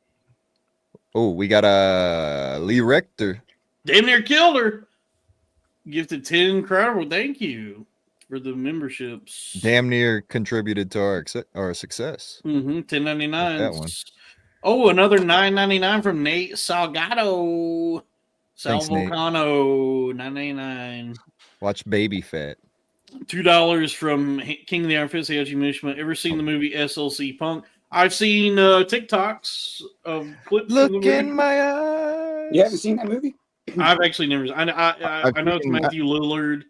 Oh, we got Lee Rector. Damn near killed her. Gifted 10 incredible. Thank you for the memberships. Damn near contributed to our success. Mm-hmm. 10.99. That one. Oh, another $9.99 from Nate Salgado. Thanks, Nate. Salvocano, $9.99. Watch Baby Fat. $2 from King of the Iron Fist, Haji Mishima. Ever seen the movie SLC Punk? I've seen TikToks of clips. Look from the movie. in my eyes. You haven't seen that movie? I've actually never. I know it's seen- Matthew Lillard.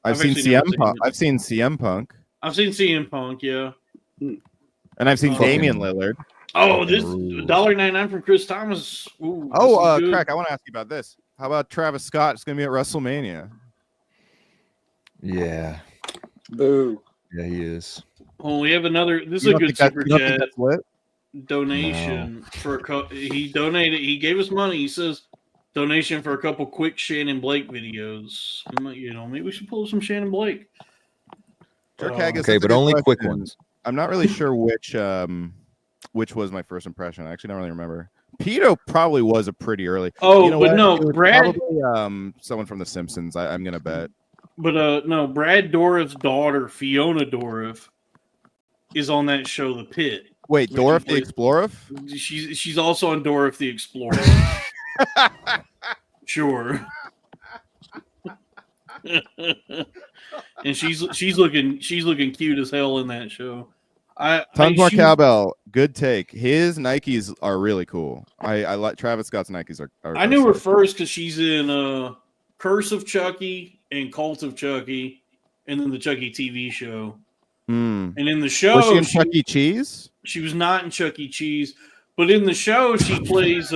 I've seen actually never CM Punk. it. I've seen CM Punk, I've seen CM Punk. Yeah. and I've seen Fucking- Damian Lillard. Oh, this Ooh. $1.99 from Chris Thomas. Ooh, Oh, this is good. Crack! I want to ask you about this. How about Travis Scott? It's going to be at WrestleMania. Yeah. Boo. Yeah, he is. Oh, we have another. This is You a don't good think that- super you don't think chat that's lit? donation for he donated. He gave us money. He says donation for a couple quick Shannon Blake videos. You know, maybe we should pull some Shannon Blake. Jerk Hag is Okay, such a but good only quick question. ones. I'm not really sure which was my first impression. I actually don't really remember. Pedo probably was a pretty early. Oh, You know but what? no, It was Brad. probably someone from The Simpsons. I'm gonna bet. But no, Brad Dourif's daughter, Fiona Dourif, is on that show, The Pit, Wait, She Dourif the plays- Explorer? She's also on Dourif the Explorer. Sure. And she's looking cute as hell in that show. Tons more she- cowbell. Good take. His Nikes are really cool. I like Travis Scott's Nikes are I knew her sick. first because she's in Curse of Chucky and Cult of Chucky, and then the Chucky TV show. Mm. And in the show, Was she in Chuck E. Cheese? She was not in Chuck E. Cheese, but in the show, she plays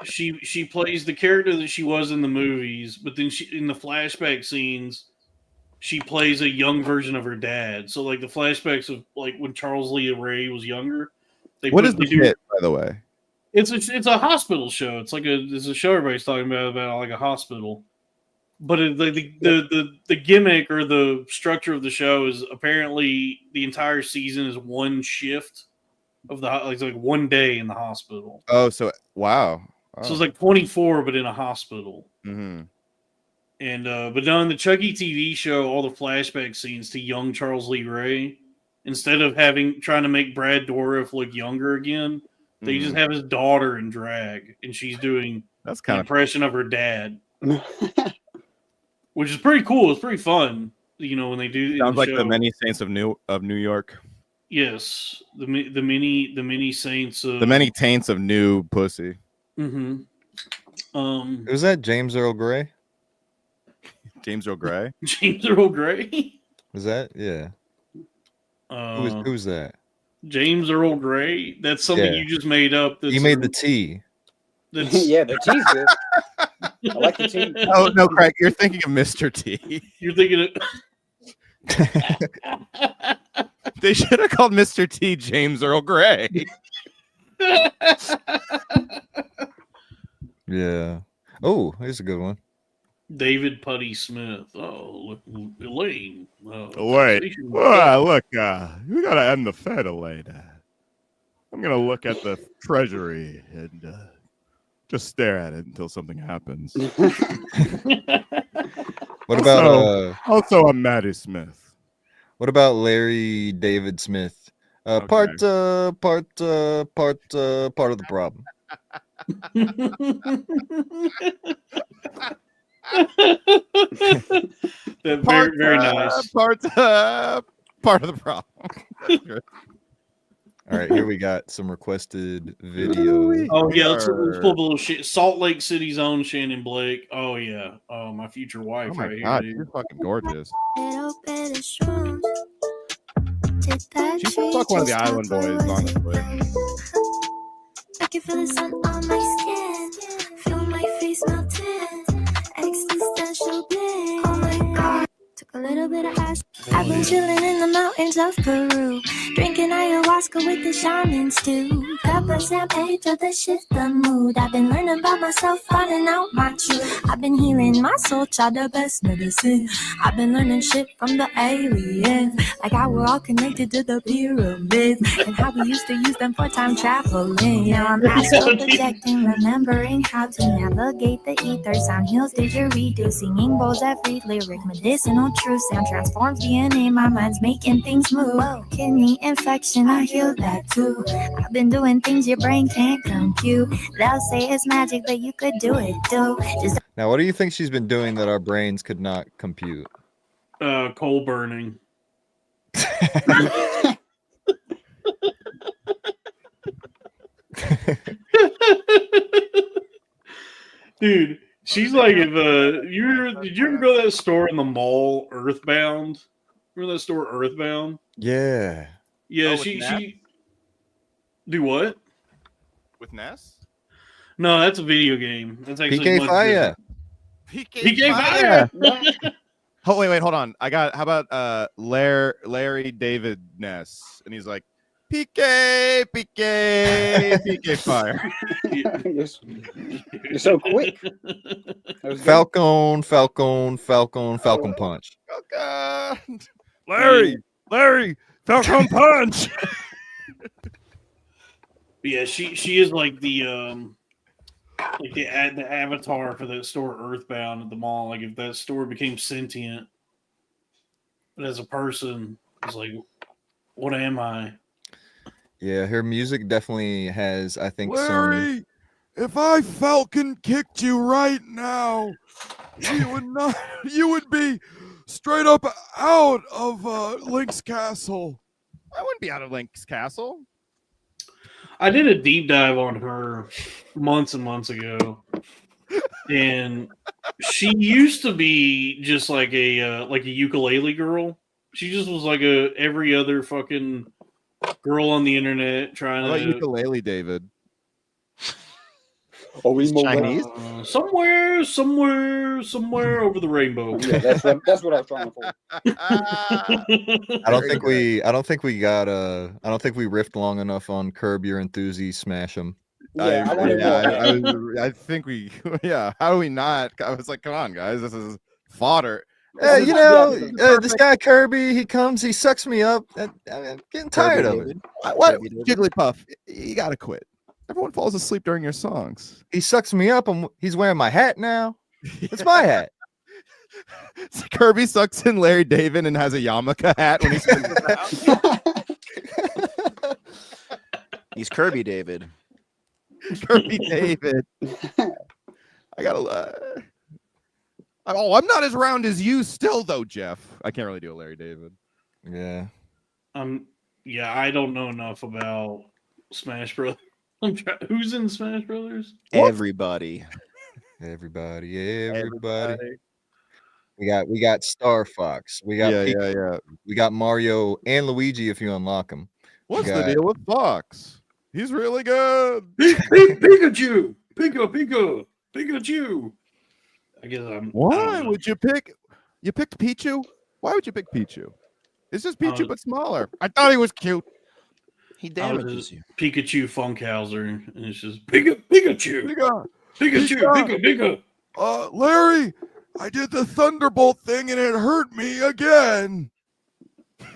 she plays the character that she was in the movies. But then in the flashback scenes, she plays a young version of her dad. So like the flashbacks of like when Charles Lee Ray was younger. What is the hit, by the way? It's a hospital show. It's a show everybody's talking about like a hospital. But the gimmick or the structure of the show is apparently the entire season is one shift of like one day in the hospital. Oh, so wow. Oh. So it's like 24, but in a hospital. Mm-hmm. And but on the Chucky TV show, all the flashback scenes to young Charles Lee Ray, instead of trying to make Brad Dourif look younger again, they just have his daughter in drag, and she's doing that's an impression of her dad. Which is pretty cool. It's pretty fun, when they do. Sounds like the Many Saints of New York. Yes, the many saints. The many taints of new pussy. Mm-hmm. Was that James Earl Grey? James Earl Grey. James Earl Grey. Was that? Yeah. Who's that? James Earl Grey. That's something you just made up. You made the tea. Yeah, the tea's good. I like the tea. Oh no, Craig, you're thinking of Mr. T. You're thinking of. They should have called Mr. T James Earl Grey. Yeah. Oh, here's a good one. David Putty Smith. Oh, Elaine. Wait. Look, we gotta end the Fed, Elaine. I'm gonna look at the Treasury and just stare at it until something happens. What about also I'm Maddie Smith. What about Larry David Smith? Part of the problem. Very nice. Part of the problem. All right, here we got some requested video. Oh yeah, let's pull a little shit. Salt Lake City's own Shannon Blake. Oh yeah, my future wife. Oh my right god, here, you're fucking gorgeous. She should fuck one of the Island Boys, honestly. I can feel the sun on my skin. Feel my face melting. Existential bliss. Oh my god. Took a little bit of ash. I've been chilling in the mountains of Peru, drinking ayahuasca with the shamans too. Pepper champagne to the shift the mood. I've been learning about myself, finding out my truth. I've been healing my soul, tried the best medicine. I've been learning shit from the aliens, like how we're all connected to the pyramids, and how we used to use them for time traveling. Now I'm astral projecting, remembering how to navigate the ether. Sound heals didgeridoo, singing bowls every lyric, medicinal truth. Sound transforms DNA, my mind's making things move. Whoa. Kidney infection, I heal that too. I've been doing things your brain can't compute. They'll say it's magic, but you could do it too. Now, what do you think she's been doing that our brains could not compute? Coal burning. Dude, she's like if did you ever go to that store in the mall, Earthbound? Remember that store, Earthbound? Yeah. Yeah, Oh, she do what? With Ness? No, that's a video game. That's actually PK Fire. PK Fire. Oh wait, hold on. How about Larry David Ness? And he's like, PK Fire. You're so quick. Falcon Punch. Larry, Falcon Punch. Yeah, she is like the avatar for that store Earthbound at the mall. Like if that store became sentient, but as a person, it's like, What am I? Yeah, her music definitely has, I think, some. Larry, if I Falcon kicked you right now, you would not. You would be straight up out of Link's Castle. I wouldn't be out of Link's Castle. I did a deep dive on her months and months ago, and she used to be just like a ukulele girl. She just was like every other fucking girl on the internet trying How about to ukulele, David? Oh, we Chinese? somewhere over the rainbow. Yeah, that's what I was trying for. I don't think we riffed long enough on Curb Your Enthusiasm, Smash 'em. Yeah, I wanted more. I think we. Yeah, how do we not? I was like, come on, guys, this is fodder. You know, this guy Kirby, he comes, he sucks me up. I'm getting tired of it. What, Jigglypuff? You gotta quit. Everyone falls asleep during your songs. He sucks me up. He's wearing my hat now. It's my hat. So Kirby sucks in Larry David and has a yarmulke hat when he spins it out. He's Kirby David. Kirby David. I gotta. I'm not as round as you still, though, Jeff. I can't really do a Larry David. Yeah. Yeah, I don't know enough about Smash Bros. Who's in Smash Brothers? Everybody. Everybody. We got Star Fox. We got We got Mario and Luigi if you unlock them. What's the deal with Fox? He's really good. Pikachu. Pikachu. I guess Why would you pick? You picked Pichu. Why would you pick Pichu? It's just Pichu, but smaller. I thought he was cute. He damages you. Pikachu Funkhauser, and it's just Pikachu. Pikachu. Larry, I did the Thunderbolt thing and it hurt me again.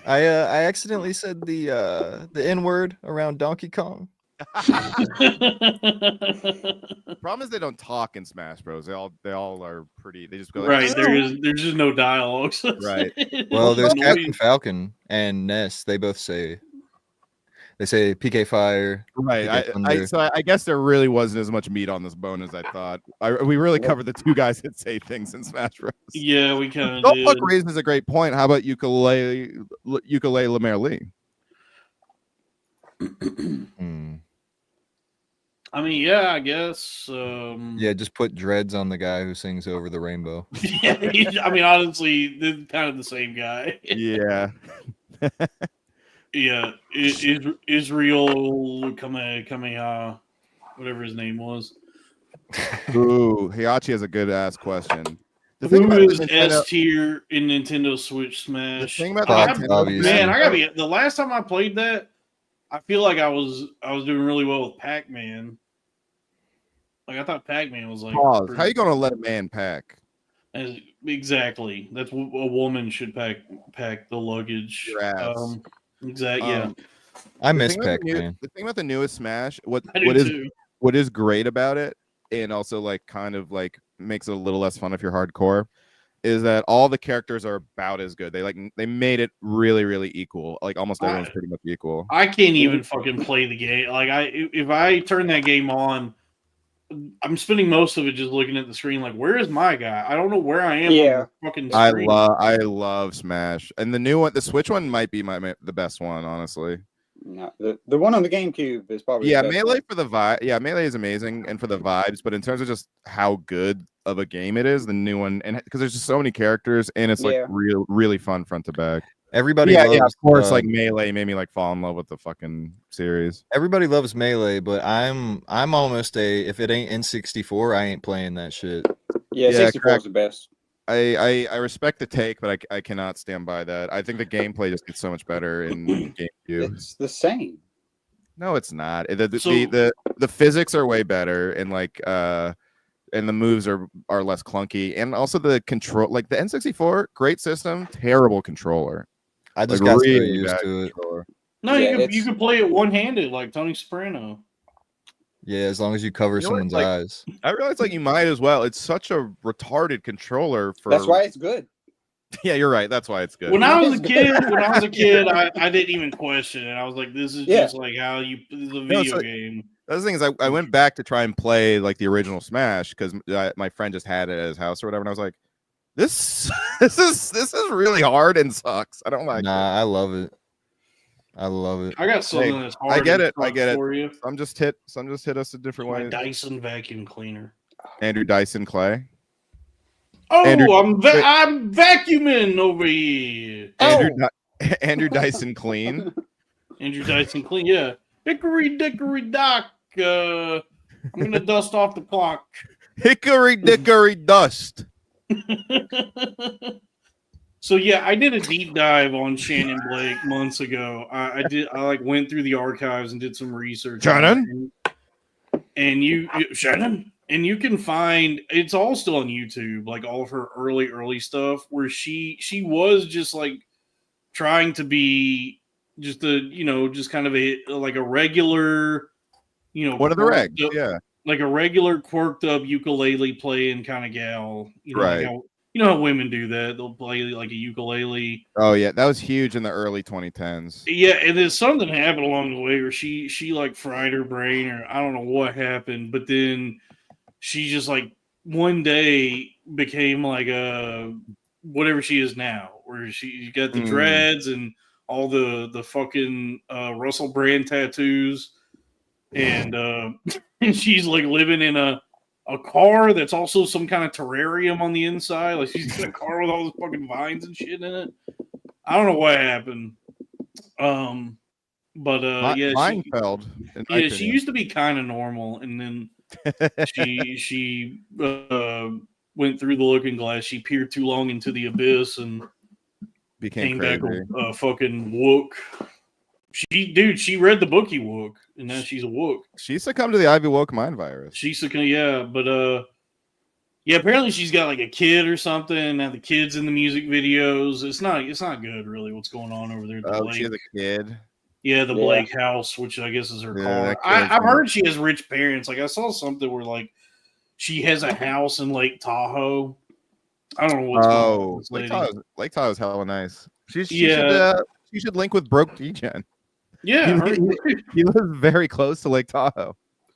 I accidentally said the N-word around Donkey Kong. Problem is they don't talk in Smash Bros. They all are pretty. They just go right. There's just no dialogue. Right. Well, there's Captain Falcon and Ness. They both say PK Fire. Right. I guess there really wasn't as much meat on this bone as I thought. We really covered the two guys that say things in Smash Bros. Yeah, we kind of Don't did. Fuck raises a great point. How about ukulele Lemaire Lee? I mean, yeah, I guess. Yeah, just put dreads on the guy who sings Over the Rainbow. Yeah, I mean, honestly, they're kind of the same guy. Yeah. Yeah, Israel Kamehameha, whatever his name was. Ooh, Hiachi has a good ass question. Who is S tier in Nintendo Switch Smash? The thing about the last time I played that, I feel like I was doing really well with Pac-Man. Like I thought Pac-Man was like. Pause. How you gonna let a man pack? Exactly. That's what a woman should pack the luggage. Exactly. Yeah. I miss Pac-Man. The thing about the newest Smash, what is great about it, and also like kind of like makes it a little less fun if you're hardcore, is that all the characters are about as good. They made it really, really equal. Like almost everyone's pretty much equal. I can't even fucking play the game. Like if I turn that game on, I'm spending most of it just looking at the screen. Like, where is my guy? I don't know where I am. Yeah, on the fucking screen. I love Smash, and the new one, the Switch one, might be the best one, honestly. No, the one on the GameCube is probably the best Melee one. For the vibe. Yeah, Melee is amazing and for the vibes, but in terms of just how good of a game it is, the new one, and because there's just so many characters and it's like really fun front to back. Everybody loves, of course, like Melee made me like fall in love with the fucking series. Everybody loves Melee, but I'm almost if it ain't N64, I ain't playing that shit. Yeah, 64 is the best. I respect the take, but I cannot stand by that. I think the gameplay just gets so much better in GameCube. It's the same. No, it's not. The physics are way better, and like and the moves are less clunky, and also the control, like the N64, great system, terrible controller. I just got really used to it. No, you can play it one-handed like Tony Soprano. Yeah, as long as you cover someone's eyes. I realize like you might as well. It's such a retarded controller for. That's why it's good. Yeah, you're right. That's why it's good. When I was a kid, I didn't even question it. I was like, this is just like how you the video game. The thing is, I went back to try and play like the original Smash because my friend just had it at his house or whatever, and I was like, this is really hard and sucks. I don't like it. I love it. I love it. I got something that's hard. I get it. For you. Some just hit us a different way. My Dyson vacuum cleaner. Andrew Dyson Clay. Oh, Andrew, I'm vacuuming over here. Andrew Dyson Clean. Andrew Dyson Clean, yeah. Hickory dickory dock. I'm gonna dust off the clock. Hickory dickory dust. So yeah, I did a deep dive on Shannon Blake months ago. I like went through the archives and did some research. Shannon, Shannon. And you can find it's all still on YouTube, like all of her early stuff, where she was just like trying to be just just kind of a regular, what are the regs? Yeah, like a regular quirked up ukulele playing kind of gal. Right. Like how women do that. They'll play like a ukulele. Oh yeah, that was huge in the early 2010s. Yeah, and then something happened along the way where she like fried her brain, or I don't know what happened, but then she just like one day became like a whatever she is now, where she got the dreads and all the fucking Russell Brand tattoos, and and she's like living in a car that's also some kind of terrarium on the inside. Like she's got a car with all those fucking vines and shit in it. I don't know what happened. But yeah, Seinfeld. She used to be kind of normal, and then she went through the looking glass. She peered too long into the abyss and became back crazy. a fucking wook. She read the book, wook, and now she's a wook. She succumbed to the Ivy Woke mind virus. She succumbed, yeah, but yeah, apparently she's got like a kid or something. Now the kid's in the music videos. It's not good, really. What's going on over there? She has a kid. Yeah, the Blake house, which I guess is her car. I've heard she has rich parents. Like I saw something where like she has a house in Lake Tahoe. I don't know what's going on with this lady. Lake Tahoe's hella nice. She should link with Broke Degen. Yeah, he lives very close to Lake Tahoe.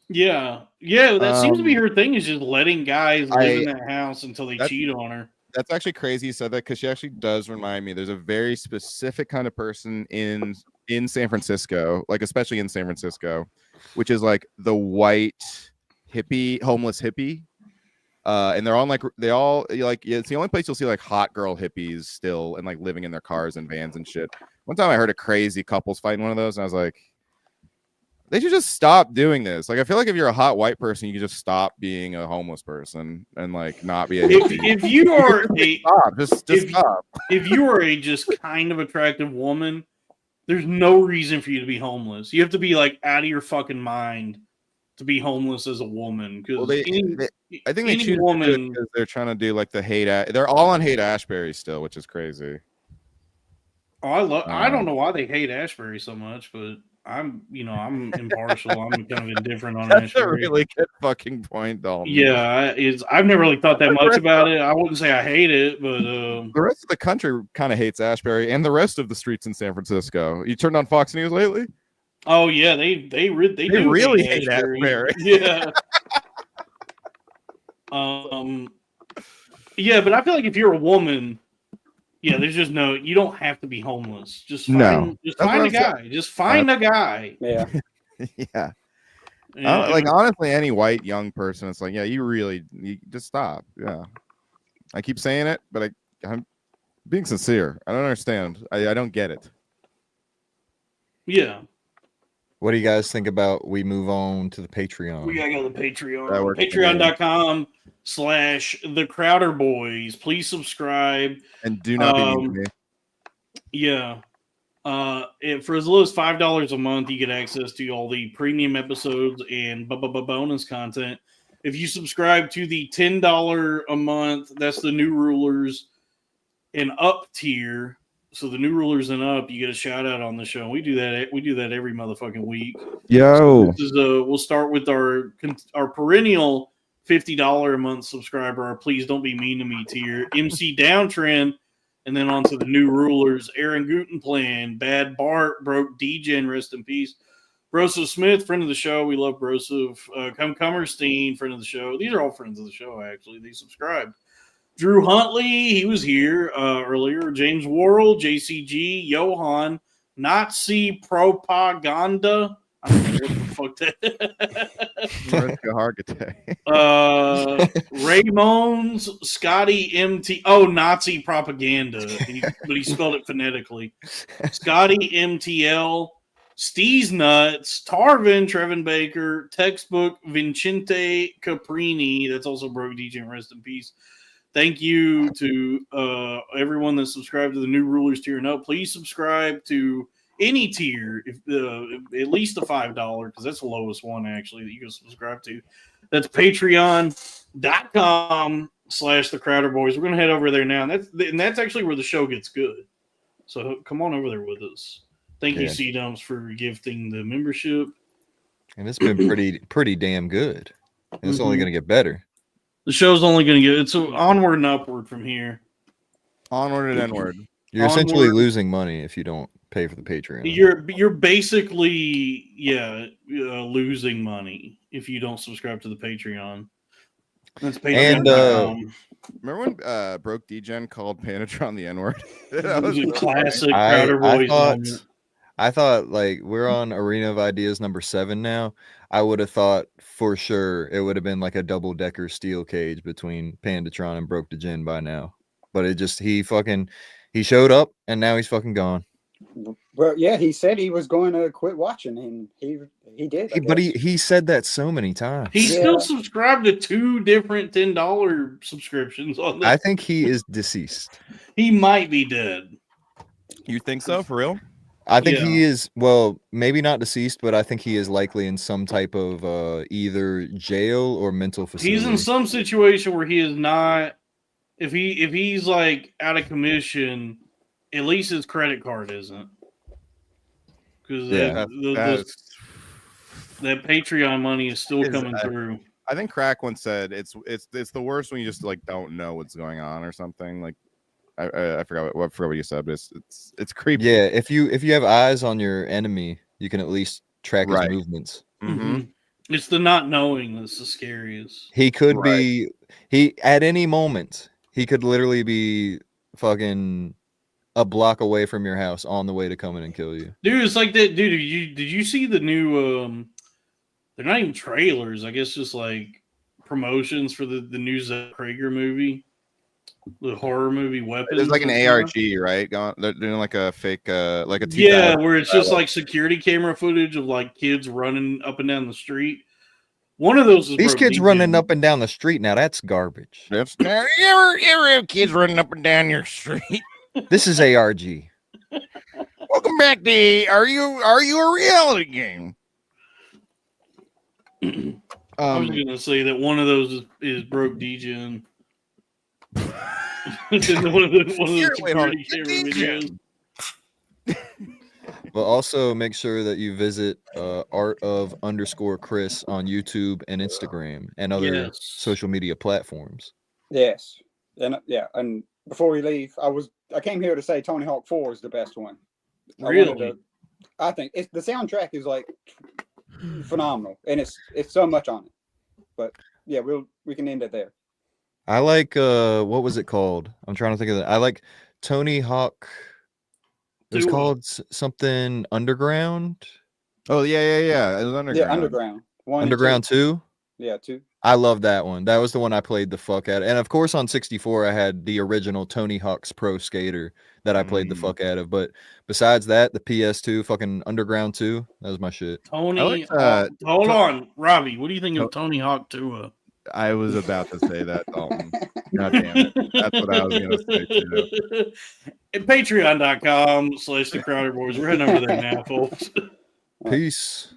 Yeah. That seems to be her thing, is just letting guys live in that house until they cheat on her. That's actually crazy you said that, because she actually does remind me. There's a very specific kind of person in San Francisco, like especially in San Francisco, which is like the white hippie, homeless hippie. And it's the only place you'll see like hot girl hippies still and like living in their cars and vans and shit. One time I heard a crazy couples fighting one of those, and I was like, they should just stop doing this. Like, I feel like if you're a hot white person, you can just stop being a homeless person and like not be a hippie. If you are stop. If you are a just kind of attractive woman, there's no reason for you to be homeless. You have to be like out of your fucking mind to be homeless as a woman. Because I think they choose because they're trying to do like the hate. They're all on Hate Ashbury still, which is crazy. Oh, I don't know why they hate Ashbury so much, but I'm impartial. I'm kind of indifferent on That's Ashbury. a really good fucking point, Dalton. Yeah, I've never really thought that much about it. I wouldn't say I hate it, but the rest of the country kind of hates Ashbury and the rest of the streets in San Francisco. You turned on Fox News lately? Oh yeah, they really hate Ashbury. Yeah. Yeah, but I feel like if you're a woman, yeah, there's just you don't have to be homeless. Just find a guy. Just find a guy. Yeah. Yeah. Like honestly, any white young person, it's like, yeah, you just stop. Yeah. I keep saying it, but I'm being sincere. I don't understand. I don't get it. Yeah. What do you guys think about we move on to the Patreon? We gotta go to the Patreon. Patreon.com/The Crowder Boys. Please subscribe. And do not be mean to me. Yeah. For as little as $5 a month, you get access to all the premium episodes and bonus content. If you subscribe to the $10 a month, that's the New Rulers and Up tier. So the New Rulers and Up, you get a shout out on the show. We do that every motherfucking week. Yo. So we'll start with our perennial $50 a month subscriber, our Please Don't Be Mean to Me tier. MC Downtrend And then on to the new rulers, Aaron Gutenplan, Bad Bart, Broke Degen, rest in peace. Broseph Smith, friend of the show. We love Broseph. Kummerstein, friend of the show. These are all friends of the show, actually. They subscribed. Drew Huntley, he was here earlier. James Worrell, JCG, Johan, Nazi Propaganda. I don't know what the fuck that. Raymon's, Scotty MT. Oh, Nazi Propaganda. But he spelled it phonetically. Scotty MTL, Steez Nuts, Tarvin, Trevin Baker, Textbook, Vincente Caprini. That's also Broke DJ, rest in peace. Thank you to everyone that subscribed to the New Rulers tier and up. Please subscribe to any tier, if at least the $5, because that's the lowest one actually that you can subscribe to. That's patreon.com/the Crowder Boys. We're gonna head over there now, and that's actually where the show gets good. So come on over there with us. Thank you, C Dumps, for gifting the membership. And it's been pretty damn good. And it's only gonna get better. The show's only gonna get it's onward and upward from here. Onward and inward. You're essentially losing money if you don't pay for the Patreon. You're basically losing money if you don't subscribe to the Patreon. That's Patreon. And remember when Broke Degen called Panatron the N-word? That was a classic Crowder Boys. I thought like we're on Arena of Ideas number 7 now. I would have thought for sure it would have been like a double-decker steel cage between Pandatron and Broke Degen by now. But it just he showed up and now he's fucking gone. Well, yeah, he said he was going to quit watching, and he did. But he said that so many times. He still subscribed to 2 different $10 subscriptions on this. I think he is deceased. He might be dead. You think so? For real? I think he is, well, maybe not deceased, but I think he is likely in some type of either jail or mental facility. He's in some situation where he is not. If he's like out of commission, at least his credit card isn't. Because that Patreon money is still coming through. I think Crack once said it's the worst when you just like don't know what's going on or something. Like I forgot what you said, but it's creepy. Yeah, if you have eyes on your enemy, you can at least track his movements. Mm-hmm. It's the not knowing that's the scariest. He could be at any moment. He could literally be fucking a block away from your house on the way to come in and kill you. Dude, it's like that. Dude, did you see the new they're not even trailers, I guess just like promotions for the new Zach Krager movie. The horror movie Weapons. There's like an ARG, right? They're doing like a fake like a where it's just like security camera footage of like kids running up and down the street. One of those is these kids running up and down the street now. That's garbage. That's you ever have kids running up and down your street. This is ARG. Welcome back to Are You a Reality Game? I was gonna say that one of those is Broke Degen. one of the security camera videos. But also make sure that you visit art_of_Chris on YouTube and Instagram and other social media platforms. Yes. And before we leave, I came here to say Tony Hawk 4 is the best one. Really? I think the soundtrack is like phenomenal, and it's so much on it. But yeah, we can end it there. I like what was it called? I'm trying to think of that. I like Tony Hawk. It's called something Underground. Oh yeah. It was Underground. Yeah, Underground. Underground 2. Yeah, 2. I love that one. That was the one I played the fuck out of. And of course on 64 I had the original Tony Hawk's Pro Skater that I played the fuck out of. But besides that, the PS2 fucking Underground 2, that was my shit. Tony hold on, Robbie. What do you think of Tony Hawk 2? I was about to say that, Dalton. God damn it. That's what I was gonna say too. At patreon.com/the Crowder Boys. We're heading over there now, folks. Peace.